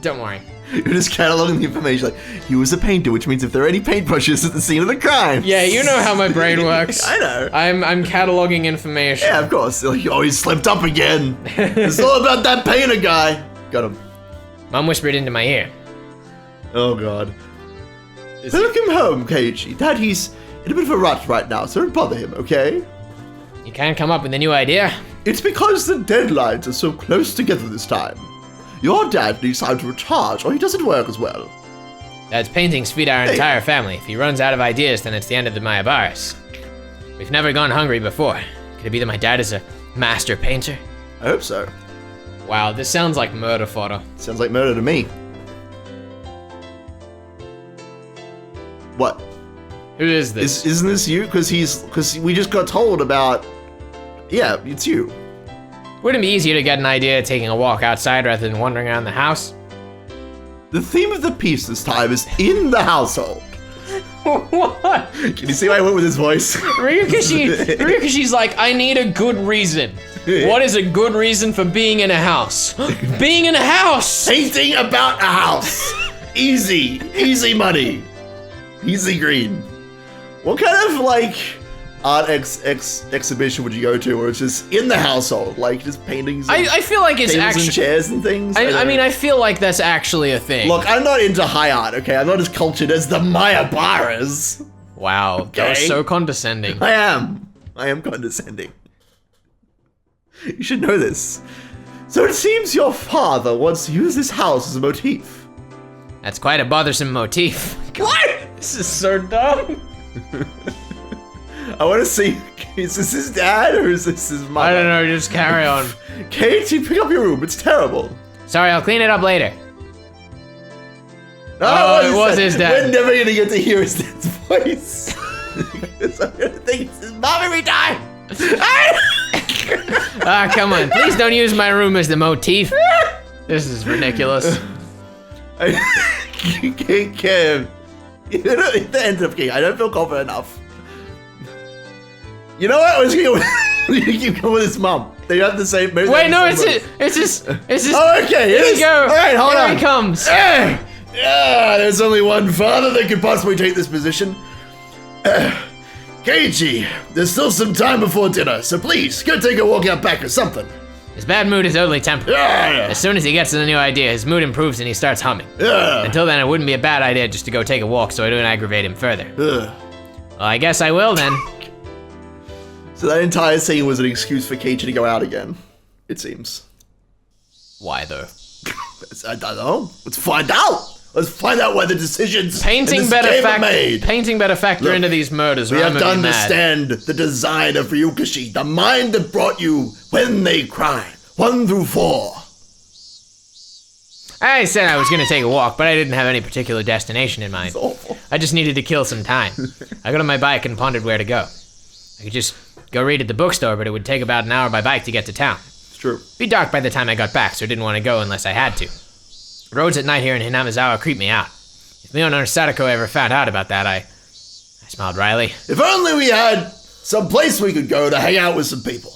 Don't worry. You're just cataloging the information like, he was a painter, which means if there are any paintbrushes at the scene of the crime. Yeah, you know how my brain works. I know. I'm cataloging information. Yeah, of course. Like, oh, he slipped up again. It's all about that painter guy. Got him. Mom whispered into my ear. Oh, God. Welcome home, Keiichi. Dad, he's in a bit of a rut right now, so don't bother him, okay? You can't come up with a new idea? It's because the deadlines are so close together this time. Your dad needs time to recharge, or he doesn't work as well. Dad's paintings feed our entire family. If he runs out of ideas, then it's the end of the Mayabaris. We've never gone hungry before. Could it be that my dad is a master painter? I hope so. Wow, this sounds like murder fodder. Sounds like murder to me. What? Who is this? Isn't this you? Because we just got told about. Yeah, it's you. Wouldn't it be easier to get an idea taking a walk outside rather than wandering around the house? The theme of the piece this time is in the household. What? Can you see why I went with his voice? Ryukishi's like, I need a good reason. What is a good reason for being in a house? Being in a house! Painting about a house. Easy money. Easy green. What kind of like art exhibition would you go to where it's just in the household, like just paintings? I feel like it's tables actually and chairs and things. I mean, I feel like that's actually a thing. Look, I'm not into high art. Okay, I'm not as cultured as the Mayabaras. Wow, that was Okay. so condescending. I am condescending. You should know this. So it seems your father wants to use this house as a motif. That's quite a bothersome motif. What? This is so dumb. I want to see, is this his dad or is this his mother? I don't know, just carry on. Keiichi, pick up your room. It's terrible. Sorry, I'll clean it up later. Oh, it was his dad. We're never going to get to hear his dad's voice. Because I'm going to think it's his mom every time. Ah, come on. Please don't use my room as the motif. This is ridiculous. I can't. The end of King. I don't feel confident enough. You know what? I'm just gonna go keep going with his mom. They have the same. Wait, no, it's just. Oh, okay. Here we go. All right, hold on. Here he comes. There's only one father that could possibly take this position. Keiichi, there's still some time before dinner, so please go take a walk out back or something. His bad mood is only temporary. Yeah. As soon as he gets a new idea, his mood improves and he starts humming. Yeah. Until then, it wouldn't be a bad idea just to go take a walk so I don't aggravate him further. Well, I guess I will then. So that entire scene was an excuse for Keiichi to go out again, it seems. Why though? I don't know. Let's find out. Let's find out why the decisions Painting in this better game are made. factor Look, into these murders. We or have I'm to gonna be mad. understand the design of Ryukishi, the mind that brought you When They Cry, 1 through 4. I said I was gonna take a walk, but I didn't have any particular destination in mind. Awful. I just needed to kill some time. I got on my bike and pondered where to go. I could just go read at the bookstore, but it would take about an hour by bike to get to town. It's true. It'd be dark by the time I got back, so I didn't want to go unless I had to. The roads at night here in Hinamizawa creep me out. If Leona or Sadako ever found out about that, I smiled wryly. If only we had some place we could go to hang out with some people.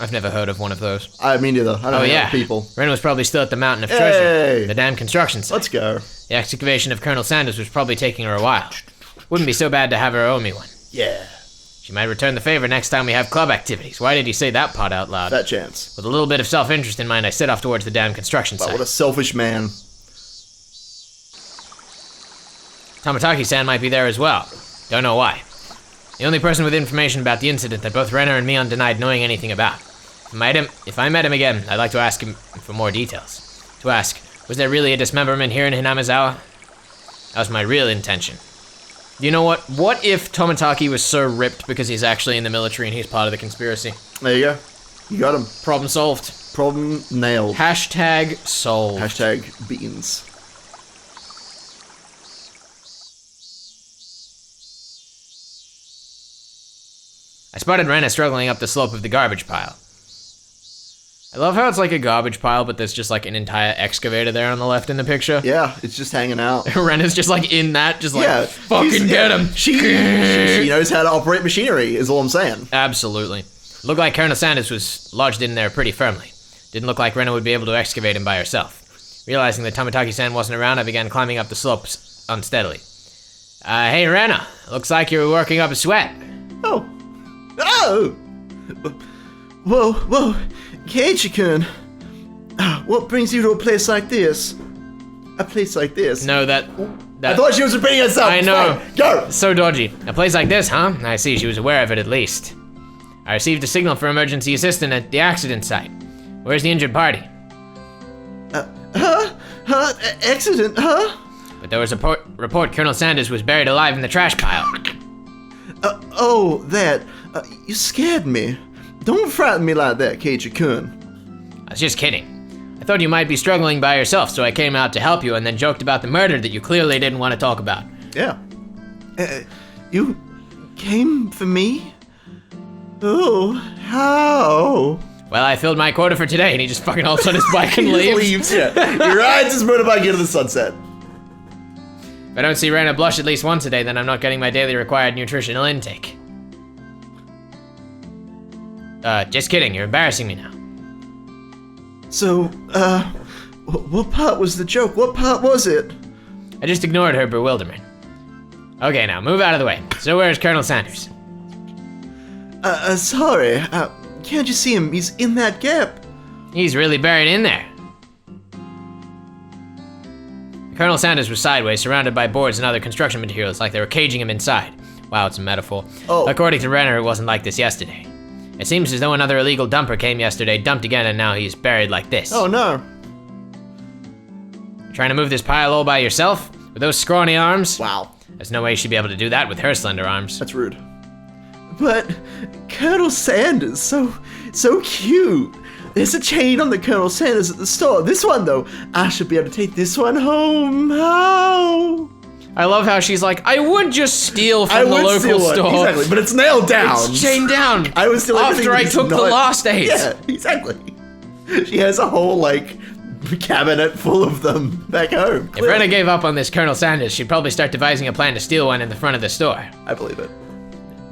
I've never heard of one of those. I mean, neither. I don't know people. Ren was probably still at the Mountain of Hey. Treasure, the damn construction site. Let's go. The excavation of Colonel Sanders was probably taking her a while. Wouldn't be so bad to have her owe me one. Yeah. She might return the favor next time we have club activities. Why did he say that part out loud? That chance. With a little bit of self-interest in mind, I set off towards the damn construction Wow, site. what a selfish man. Tomataki-san might be there as well. Don't know why. The only person with information about the incident that both Renner and Mion denied knowing anything about. If I met him again, I'd like to ask him for more details. To ask, was there really a dismemberment here in Hinamizawa? That was my real intention. You know what? What if Tomataki was so ripped because he's actually in the military and he's part of the conspiracy? There you go. You got him. Problem solved. Problem nailed. Hashtag solved. Hashtag beans. I spotted Renna struggling up the slope of the garbage pile. I love how it's like a garbage pile, but there's just like an entire excavator there on the left in the picture. Yeah, it's just hanging out. Renna's just like in that, just like, fucking get him. She knows how to operate machinery, is all I'm saying. Absolutely. Looked like Colonel Sanders was lodged in there pretty firmly. Didn't look like Renna would be able to excavate him by herself. Realizing that Tomataki-san wasn't around, I began climbing up the slopes unsteadily. Hey Renna, looks like you were working up a sweat. Oh. Whoa. Keiichi-kun, what brings you to a place like this? A place like this? No, that I thought she was repeating herself. I know. Fine. Go. So dodgy. A place like this, huh? I see, she was aware of it at least. I received a signal for emergency assistance at the accident site. Where's the injured party? Accident, huh? But there was a report Colonel Sanders was buried alive in the trash pile. You scared me. Don't frighten me like that, Keiichi-kun. I was just kidding. I thought you might be struggling by yourself, so I came out to help you and then joked about the murder that you clearly didn't want to talk about. Yeah. You came for me? Oh, how? Well, I filled my quota for today, and he just fucking hops on his bike and He leaves. leaves, yeah. He rides his motorbike into the sunset. If I don't see Raina blush at least once a day, then I'm not getting my daily required nutritional intake. Just kidding, you're embarrassing me now. So, what part was the joke? What part was it? I just ignored her bewilderment. Okay, now, move out of the way. So where's Colonel Sanders? Sorry, can't you see him? He's in that gap. He's really buried in there. Colonel Sanders was sideways, surrounded by boards and other construction materials, like they were caging him inside. Wow, it's a metaphor. Oh. According to Renner, it wasn't like this yesterday. It seems as though another illegal dumper came yesterday, dumped again, and now he's buried like this. Oh no. You're trying to move this pile all by yourself? With those scrawny arms? Wow. There's no way she'd be able to do that with her slender arms. That's rude. But Colonel Sanders, so cute. There's a chain on the Colonel Sanders at the store. This one though, I should be able to take this one home. How? I love how she's like, I would just steal from the local store. Exactly, but it's nailed down. It's chained down. I would steal everything, after but I it's took the not- last 8. Yeah, exactly. She has a whole like cabinet full of them back home. If Renna gave up on this Colonel Sanders, she'd probably start devising a plan to steal one in the front of the store. I believe it.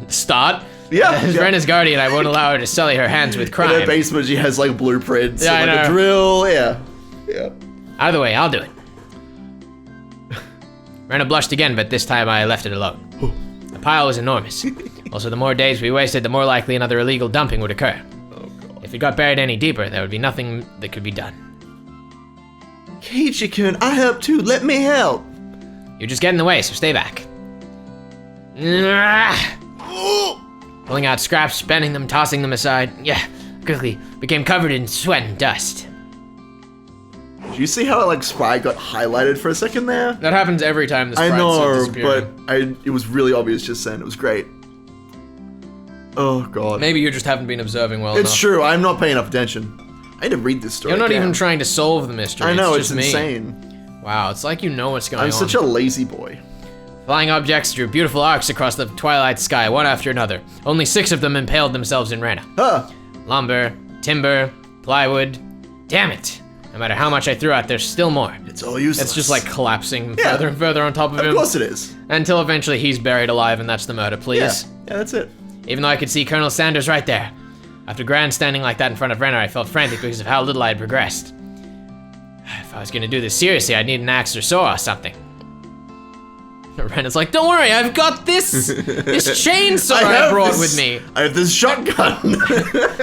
Start? Yeah. As Renna's guardian, I won't allow her to sully her hands with In crime. her basement, she has like blueprints Yeah, and I like a know. drill. Yeah. Yeah. Either way, I'll do it. Renna blushed again, but this time I left it alone. The pile was enormous. Also, the more days we wasted, the more likely another illegal dumping would occur. Oh god. If it got buried any deeper, there would be nothing that could be done. Keiichi-kun, I help too. Let me help. You just get in the way, so stay back. Pulling out scraps, bending them, tossing them aside. Yeah, quickly became covered in sweat and dust. Did you see how like Spy got highlighted for a second there? That happens every time the I sprites know, are disappearing. but it was really obvious just then. It was great. Oh god. Maybe you just haven't been observing well It's enough. true. I'm not paying enough attention. I need to read this story. You're not again. even trying to solve the mystery. I know, it's it's just me. insane. Wow, it's like you know what's going on. I'm such a lazy boy. Flying objects drew beautiful arcs across the twilight sky, one after another. Only 6 of them impaled themselves in Rena. Huh. Lumber, timber, plywood. Damn it. No matter how much I threw out, there's still more. It's all useless. It's just like collapsing further and further on top of him. Of course it is. Until eventually he's buried alive and that's the murder, please. Yeah, that's it. Even though I could see Colonel Sanders right there. After grandstanding like that in front of Renner, I felt frantic because of how little I had progressed. If I was gonna do this seriously, I'd need an axe or saw or something. Renner's like, don't worry, I've got this chainsaw I brought with me. I have this shotgun.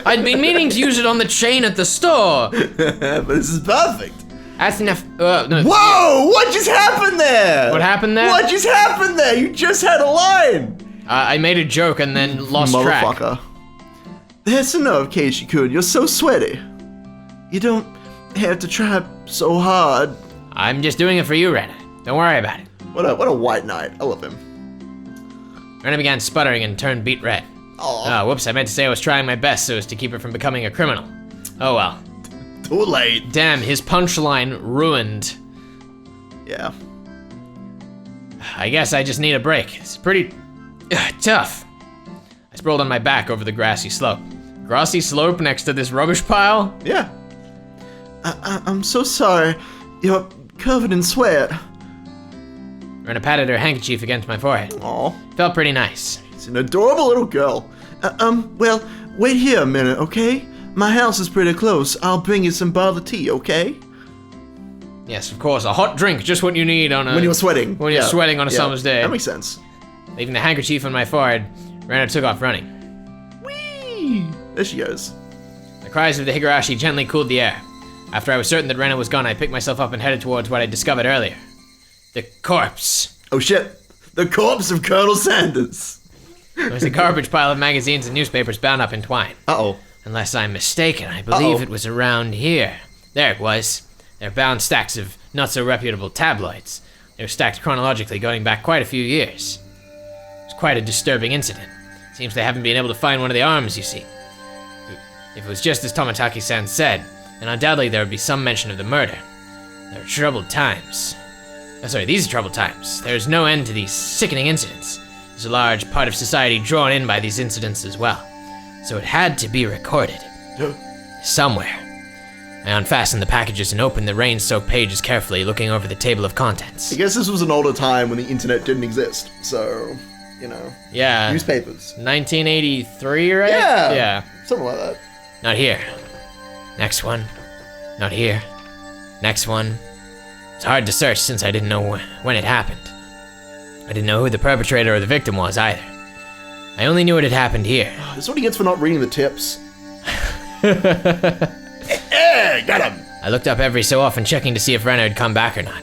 I'd been meaning to use it on the chain at the store. But this is perfect. That's enough. No. Whoa! What just happened there? What happened there? What just happened there? You just had a line. I made a joke and then lost track. Motherfucker. There's a nerve, Keiichi-kun. You're so sweaty. You don't have to try so hard. I'm just doing it for you, Renner. Don't worry about it. What a white knight. I love him. Renner began sputtering and turned beet red. Oh, whoops, I meant to say I was trying my best so as to keep her from becoming a criminal. Oh well. Too late. Damn, his punchline ruined. Yeah. I guess I just need a break. It's pretty tough. I sprawled on my back over the grassy slope. Grassy slope next to this rubbish pile? Yeah. I'm so sorry. You're covered in sweat. Renner patted her handkerchief against my forehead. Aw. Felt pretty nice. She's an adorable little girl. Well, wait here a minute, okay? My house is pretty close. I'll bring you some bottled tea, okay? Yes, of course. A hot drink, just what you need on a... When you're sweating. When you're sweating on a summer's day. That makes sense. Leaving the handkerchief on my forehead, Renner took off running. Whee! There she goes. The cries of the Higurashi gently cooled the air. After I was certain that Renner was gone, I picked myself up and headed towards what I discovered earlier. The corpse. Oh shit. The corpse of Colonel Sanders. It was a garbage pile of magazines and newspapers bound up in twine. Uh-oh. Unless I'm mistaken, I believe it was around here. There it was. They're bound stacks of not-so-reputable tabloids. They were stacked chronologically going back quite a few years. It was quite a disturbing incident. Seems they haven't been able to find one of the arms, you see. If it was just as Tomitaki-san said, then undoubtedly there would be some mention of the murder. There are troubled times. These are troubled times. There's no end to these sickening incidents. There's a large part of society drawn in by these incidents as well. So it had to be recorded. Somewhere. I unfastened the packages and opened the rain-soaked pages carefully, looking over the table of contents. I guess this was an older time when the internet didn't exist, so, you know. Yeah. Newspapers. 1983, right? Yeah. Yeah. Something like that. Not here. Next one. Not here. Next one. It's hard to search since I didn't know when it happened. I didn't know who the perpetrator or the victim was either. I only knew it had happened here. This is what he gets for not reading the tips. Hey, got him! I looked up every so often checking to see if Renner had come back or not.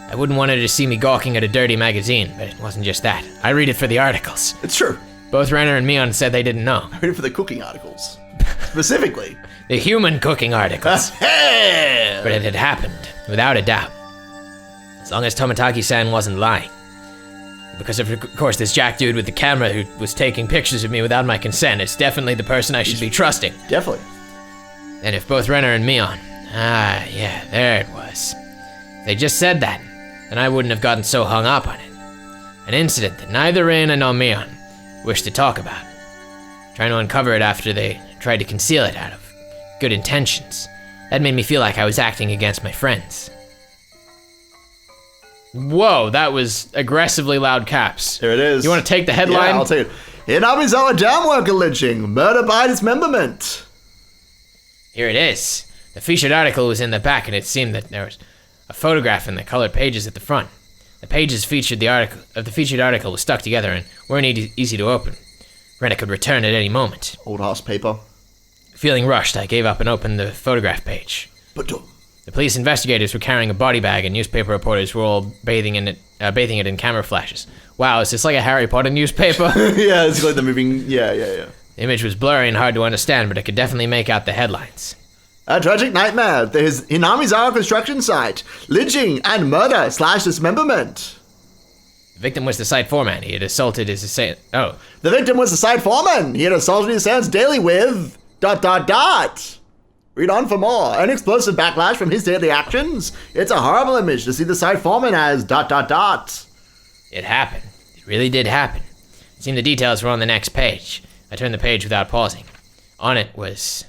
I wouldn't want her to see me gawking at a dirty magazine, but it wasn't just that. I read it for the articles. It's true. Both Renner and Mion said they didn't know. I read it for the cooking articles. Specifically. The human cooking articles. Hey! But it had happened, without a doubt. As long as Tomitaki-san wasn't lying. Because of course this jack dude with the camera who was taking pictures of me without my consent is definitely the person I should be trusting. Definitely. And if both Renner and Mion, yeah, there it was. If they just said that, then I wouldn't have gotten so hung up on it. An incident that neither Reina nor Mion wished to talk about. Trying to uncover it after they tried to conceal it out of good intentions. That made me feel like I was acting against my friends. Whoa, that was aggressively loud caps. There it is. You want to take the headline? Yeah, I'll take it. Inamizawa dam worker lynching, murder by dismemberment. Here it is. The featured article was in the back, and it seemed that there was a photograph in the colored pages at the front. The pages featured the featured article was stuck together and weren't easy to open. Renner could return at any moment. Old house paper. Feeling rushed, I gave up and opened the photograph page. But the police investigators were carrying a body bag, and newspaper reporters were all bathing it in camera flashes. Wow, is this like a Harry Potter newspaper? Yeah, it's like the moving. Yeah. The image was blurry and hard to understand, but I could definitely make out the headlines. A tragic nightmare. There's Inamizawa construction site. Lynching and murder / dismemberment. The victim was the site foreman. He had assaulted his assailant. Oh. The victim was the site foreman. He had assaulted his assailants daily with ... Read on for more. An explosive backlash from his daily actions. It's a horrible image to see the site foreman as ... It happened. It really did happen. It seemed the details were on the next page. I turned the page without pausing. On it was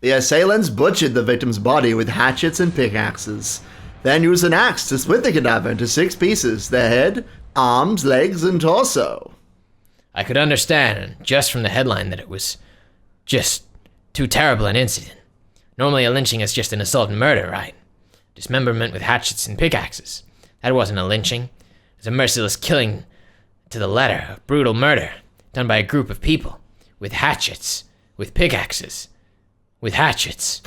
The assailants butchered the victim's body with hatchets and pickaxes, then used an axe to split the cadaver into 6 pieces, their head, arms, legs, and torso. I could understand, just from the headline, that it was just too terrible an incident. Normally a lynching is just an assault and murder, right? Dismemberment with hatchets and pickaxes. That wasn't a lynching. It was a merciless killing to the letter, a brutal murder, done by a group of people, with hatchets, with pickaxes, with hatchets.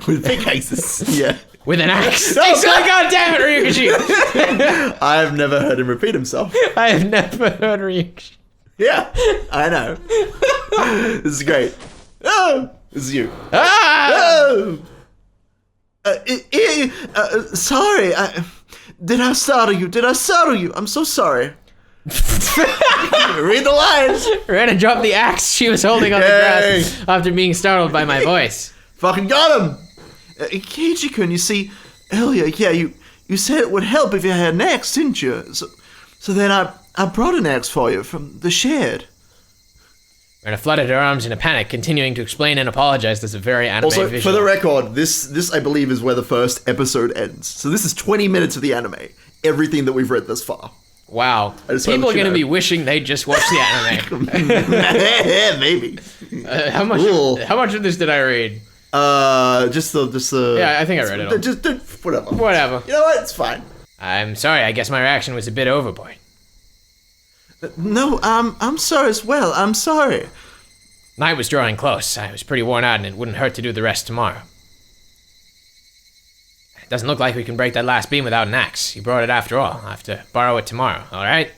With pickaxes, yeah. With an axe. Oh, God damn it, Ryukishi! I have never heard him repeat himself. I have never heard Ryukishi. Yeah, I know. This is great. Oh, this is you. Ah! Oh! Sorry, did I startle you? I'm so sorry. Read the lines. Rana dropped the axe she was holding on the grass after being startled by my voice. Fucking got him. Keiichi-kun, you see, earlier, yeah, you said it would help if you had an axe, didn't you? So then I brought an axe for you from the shed. Rana flooded her arms in a panic, continuing to explain and apologize. There's a very anime also, visual. for the record, this I believe is where the first episode ends. So this is 20 minutes of the anime. Everything that we've read thus far. Wow. People are going to be wishing they just watched the anime. Maybe. How much of this did I read? Just the. Yeah, I think I read it all. Just whatever. Whatever. You know what? It's fine. I'm sorry. I guess my reaction was a bit overboard. No, I'm sorry as well. I'm sorry. Night was drawing close. I was pretty worn out, and it wouldn't hurt to do the rest tomorrow. It doesn't look like we can break that last beam without an axe. You brought it after all. I'll have to borrow it tomorrow, all right?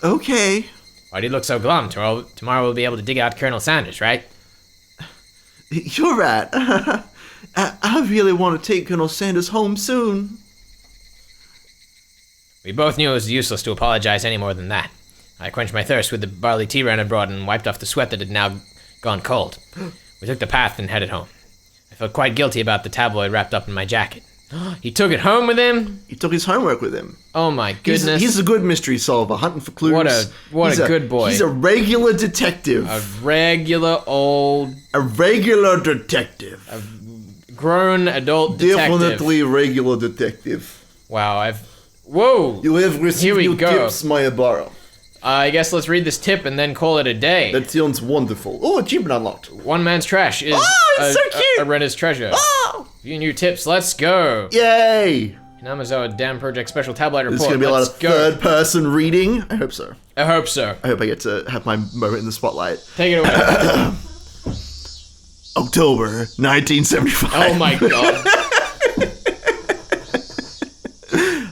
Okay. Why do you look so glum? Tomorrow we'll be able to dig out Colonel Sanders, right? You're right. I really want to take Colonel Sanders home soon. We both knew it was useless to apologize any more than that. I quenched my thirst with the barley tea Ren had brought and wiped off the sweat that had now gone cold. We took the path and headed home. I felt quite guilty about the tabloid wrapped up in my jacket. He took it home with him? He took his homework with him. Oh my goodness. He's a good mystery solver, hunting for clues. What a good boy. He's a regular detective. A regular detective. A grown adult detective. Definitely regular detective. Wow, Whoa! You have received new tips, my borrow. I guess let's read this tip and then call it a day. That sounds wonderful. Oh, achievement unlocked. One man's trash is so cute. A Rena's treasure. Oh! Few new tips, let's go. Yay! Hinamizawa Dam Project Special Tabloid Report. There's going to be a lot of third-person reading. I hope so. I hope so. I hope I get to have my moment in the spotlight. Take it away. October 1975. Oh my god.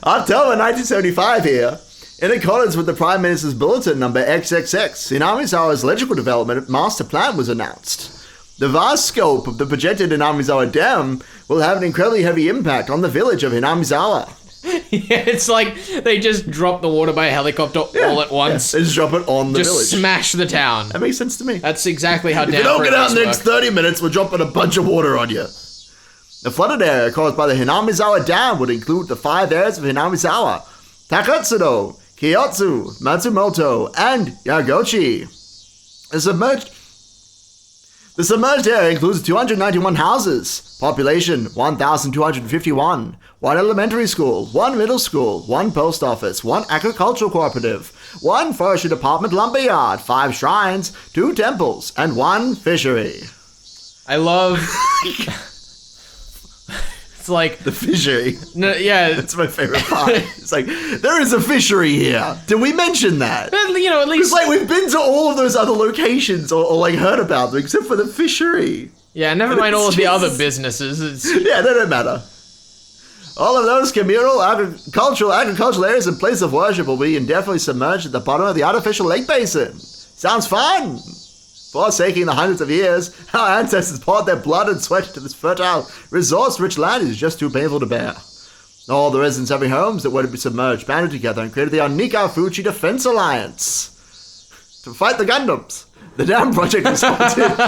October 1975 here. In accordance with the Prime Minister's Bulletin number XXX, Hinamizawa's electrical development master plan was announced. The vast scope of the projected Hinamizawa Dam will have an incredibly heavy impact on the village of Hinamizawa. Yeah, it's like they just drop the water by helicopter all at once. Yeah, they just drop it on the village. Just smash the town. That makes sense to me. That's exactly how If you don't get out in the next 30 minutes, we're dropping a bunch of water on you. The flooded area caused by the Hinamizawa Dam would include the 5 areas of Hinamizawa: Takatsudo, Kiyotsu, Matsumoto, and Yagochi. The submerged area includes 291 houses, population 1,251, 1 elementary school, 1 middle school, 1 post office, 1 agricultural cooperative, 1 forestry department lumberyard, 5 shrines, 2 temples, and 1 fishery. I love... It's like... The fishery. No, yeah. That's my favorite part. It's like, there is a fishery here. Did we mention that? You know, at least... It's like, we've been to all of those other locations, or like, heard about them, except for the fishery. Yeah, never mind all of the other businesses. Yeah, they don't matter. All of those communal, agricultural areas and places of worship will be indefinitely submerged at the bottom of the artificial lake basin. Sounds fun! Forsaking the hundreds of years, our ancestors poured their blood and sweat into this fertile, resource-rich land is just too painful to bear. All the residents having homes that were to be submerged banded together and created the Onika Fuchi Defense Alliance to fight the Gundams. The dam project was halted.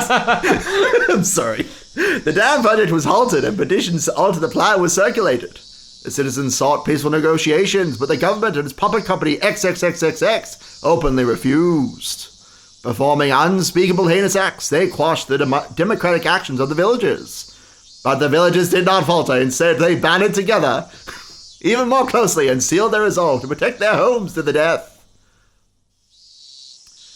I'm sorry. The dam project was halted and petitions to alter the plan were circulated. The citizens sought peaceful negotiations, but the government and its puppet company XXXXX openly refused. Performing unspeakable heinous acts, they quashed the democratic actions of the villagers. But the villagers did not falter. Instead, they banded together even more closely and sealed their resolve to protect their homes to the death.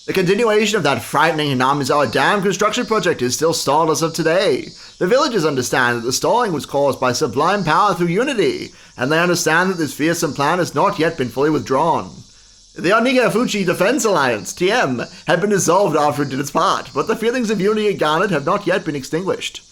The continuation of that frightening Hinamizawa Dam construction project is still stalled as of today. The villagers understand that the stalling was caused by sublime power through unity, and they understand that this fearsome plan has not yet been fully withdrawn. The Onigafuchi Defense Alliance, TM, had been dissolved after it did its part, but the feelings of unity it garnered have not yet been extinguished.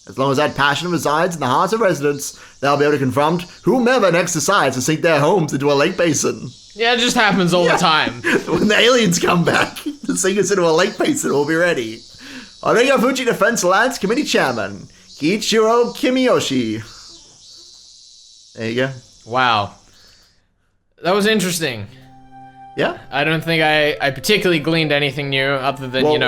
As long as that passion resides in the hearts of residents, they'll be able to confront whomever next decides to sink their homes into a lake basin. Yeah, it just happens all the time. When the aliens come back to sink us into a lake basin, we'll be ready. Onigafuchi Defense Alliance Committee Chairman, Keiichi Kimiyoshi. There you go. Wow. That was interesting. Yeah. I don't think I particularly gleaned anything new other than, I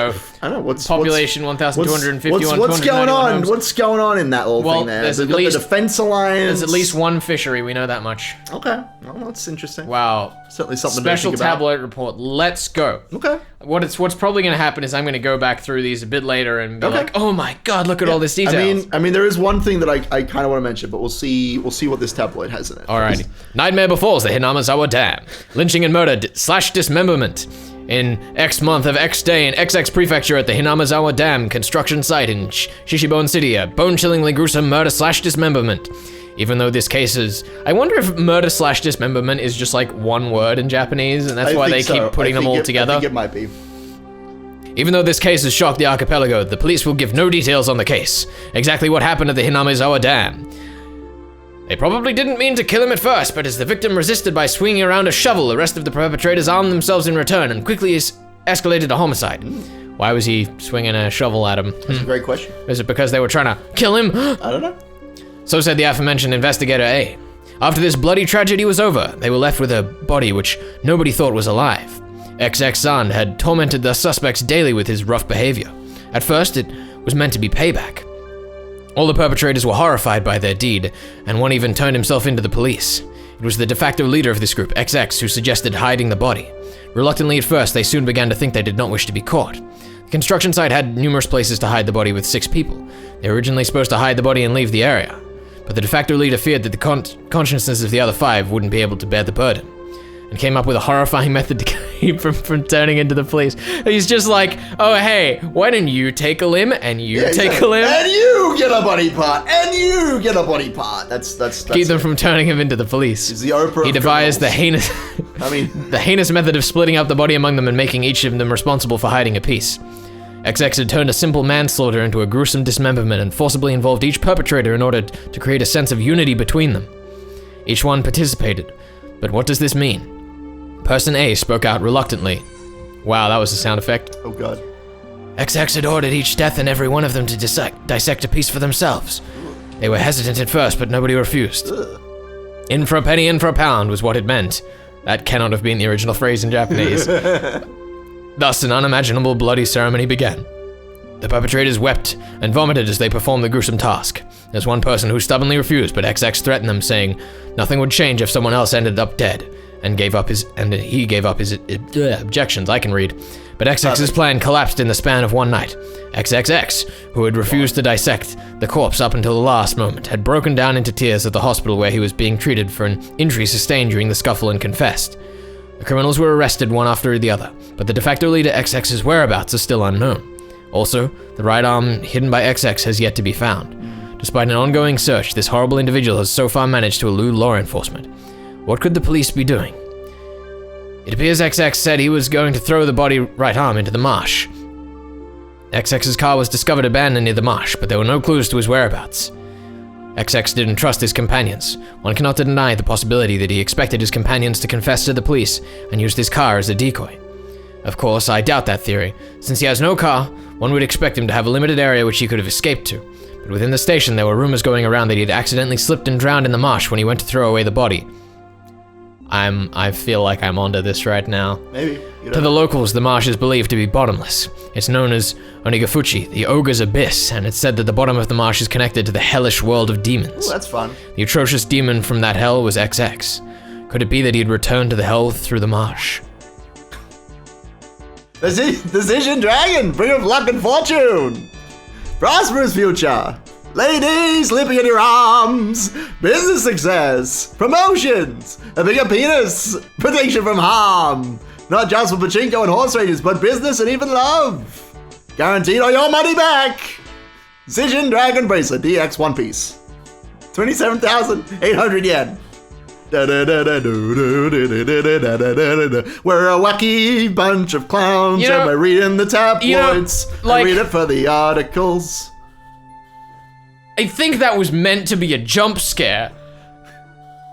don't know, population 1,251. What's going on? Homes. What's going on in that little thing there? There's They've at got least, the Defense Alliance. There's at least one fishery, we know that much. Okay. Well, that's interesting. Wow. Certainly something Special to think about. tabloid report. Let's go. Okay. What's probably going to happen is I'm going to go back through these a bit later and be like, oh my god, look at all this detail. I mean, there is one thing that I kind of want to mention, but we'll see what this tabloid has in it. Alrighty. Nightmare befalls the Hinamizawa Dam. Lynching and murder / dismemberment. In X month of X day in XX prefecture at the Hinamizawa Dam construction site in Shishibone City, a bone-chillingly gruesome murder / dismemberment. Even though this case is... I wonder if murder / dismemberment is just like one word in Japanese, and that's why they keep putting them all together. I think it might be. Even though this case has shocked the archipelago, the police will give no details on the case. Exactly what happened at the Hinamizawa Dam. They probably didn't mean to kill him at first, but as the victim resisted by swinging around a shovel, the rest of the perpetrators armed themselves in return and quickly escalated to homicide. Why was he swinging a shovel at him? That's a great question. Is it because they were trying to kill him? I don't know. So said the aforementioned investigator A. After this bloody tragedy was over, they were left with a body which nobody thought was alive. XX-san had tormented the suspects daily with his rough behavior. At first, it was meant to be payback. All the perpetrators were horrified by their deed, and one even turned himself into the police. It was the de facto leader of this group, XX, who suggested hiding the body. Reluctantly at first, they soon began to think they did not wish to be caught. The construction site had numerous places to hide the body with 6 people. They were originally supposed to hide the body and leave the area, but the de facto leader feared that the consciousness of the other 5 wouldn't be able to bear the burden, and came up with a horrifying method to keep from turning into the police. He's just like, oh hey, why don't you take a limb, and you take a limb, and you get a body part, and you get a body part. That's keep them from turning him into the police. He's the Oprah. He devised the heinous, the heinous method of splitting up the body among them and making each of them responsible for hiding a piece. XX had turned a simple manslaughter into a gruesome dismemberment and forcibly involved each perpetrator in order to create a sense of unity between them. Each one participated, but what does this mean? Person A spoke out reluctantly. Wow, that was a sound effect. Oh god. XX had ordered each death and every one of them to dissect a piece for themselves. They were hesitant at first, but nobody refused. In for a penny, in for a pound was what it meant. That cannot have been the original phrase in Japanese. Thus, an unimaginable bloody ceremony began. The perpetrators wept and vomited as they performed the gruesome task. There's one person who stubbornly refused, but XX threatened them, saying nothing would change if someone else ended up dead, and he gave up his objections. I can read. But XX's plan collapsed in the span of one night. XXX, who had refused to dissect the corpse up until the last moment, had broken down into tears at the hospital where he was being treated for an injury sustained during the scuffle and confessed. The criminals were arrested one after the other, but the de facto leader XX's whereabouts are still unknown. Also, the right arm hidden by XX has yet to be found. Despite an ongoing search, this horrible individual has so far managed to elude law enforcement. What could the police be doing? It appears XX said he was going to throw the body right arm into the marsh. XX's car was discovered abandoned near the marsh, but there were no clues to his whereabouts. XX didn't trust his companions. One cannot deny the possibility that he expected his companions to confess to the police and used his car as a decoy. Of course, I doubt that theory. Since he has no car, one would expect him to have a limited area which he could have escaped to. But within the station, there were rumors going around that he had accidentally slipped and drowned in the marsh when he went to throw away the body. I feel like I'm onto this right now. Maybe. To the locals, the marsh is believed to be bottomless. It's known as Onigafuchi, the ogre's abyss, and it's said that the bottom of the marsh is connected to the hellish world of demons. Ooh, that's fun. The atrocious demon from that hell was XX. Could it be that he had returned to the hell through the marsh? Decision Dragon, bring of luck and fortune. Prosperous future. Ladies, lipping in your arms. Business success. Promotions. A bigger penis. Protection from harm. Not just for pachinko and horse races, but business and even love. Guaranteed all your money back. Decision Dragon Bracelet DX One Piece. 27,800 yen. We're a wacky bunch of clowns, and we're reading the tabloids. I read it for the articles. I think that was meant to be a jump scare.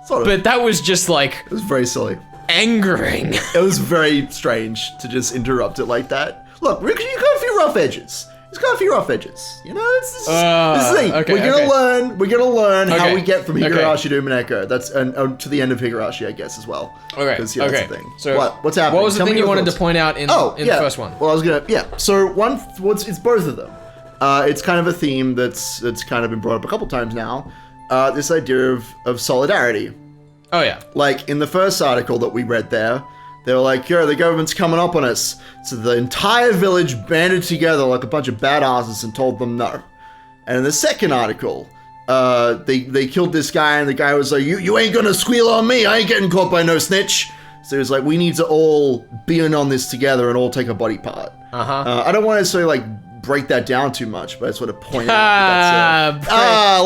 Sort of. But that was just like... It was very silly. Angering. It was very strange to just interrupt it like that. Look, Rick, you got a few rough edges. He's got a few rough edges. You know, this is the thing. Okay, we're gonna learn how we get from Higurashi to Umineko. That's to the end of Higurashi, I guess, as well. Okay. That's the thing. So what's happening? What was the thing you wanted to point out in the first one? Well, I was gonna So it's both of them. It's kind of a theme that's kind of been brought up a couple times now. This idea of solidarity. Oh yeah. Like in the first article that we read there, they were like, yo, the government's coming up on us. So the entire village banded together like a bunch of badasses and told them no. And in the second article, they killed this guy and the guy was like, you ain't gonna squeal on me. I ain't getting caught by no snitch. So it was like, we need to all be in on this together and all take a body part. I don't want to necessarily like break that down too much, but I just want to point out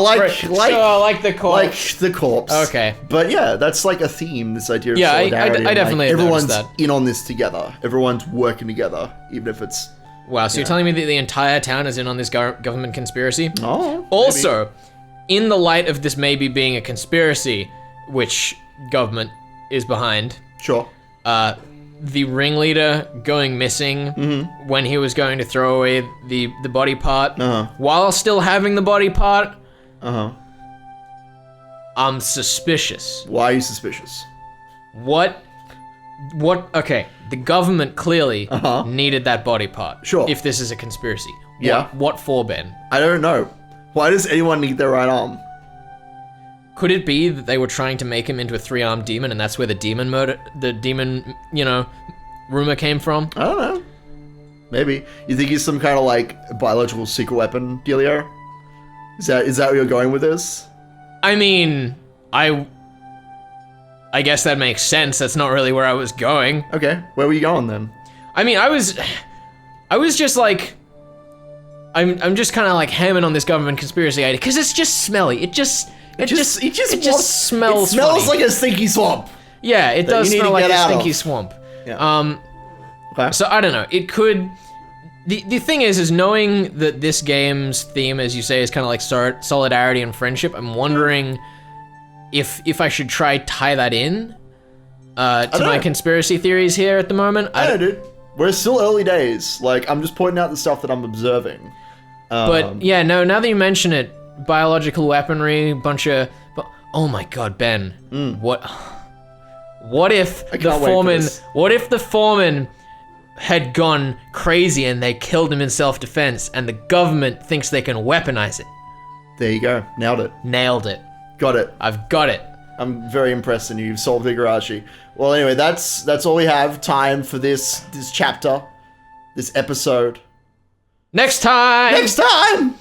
like the corpse. Like the corpse. Okay. But yeah, that's like a theme, this idea of solidarity. I definitely everyone's that. in on this together. Everyone's working together, even if it's... Wow, so you're telling me that the entire town is in on this government conspiracy? Oh, also, in the light of this maybe being a conspiracy, which government is behind... Sure. The ringleader going missing when he was going to throw away the body part, while still having the body part, I'm suspicious. Why are you suspicious? What, okay, the government clearly needed that body part. Sure. If this is a conspiracy. Yeah. What for, Ben? I don't know. Why does anyone need their right arm? Could it be that they were trying to make him into a 3-armed demon and that's where the demon rumor came from? I don't know. Maybe. You think he's some kind of like biological secret weapon dealio? Is that where you're going with this? I mean, I guess that makes sense. That's not really where I was going. Okay. Where were you going then? I mean, I was just like, I'm just kind of like hamming on this government conspiracy idea because it's just smelly. It just smells. It smells funny. like a stinky swamp. Yeah, it does smell like a stinky swamp. Yeah. Okay. So I don't know. It could. The thing is knowing that this game's theme, as you say, is kind of like solidarity and friendship. I'm wondering if I should try tie that in to my conspiracy theories here at the moment. I don't know, dude. We're still early days. Like, I'm just pointing out the stuff that I'm observing. But yeah, no. Now that you mention it. Biological weaponry, bunch of... Oh my god, Ben. What if the foreman had gone crazy and they killed him in self-defense and the government thinks they can weaponize it? There you go. Nailed it. Nailed it. Got it. I've got it. I'm very impressed in you. You've solved Higurashi. Well, anyway, that's all we have time for this chapter, this episode. Next time! Next time!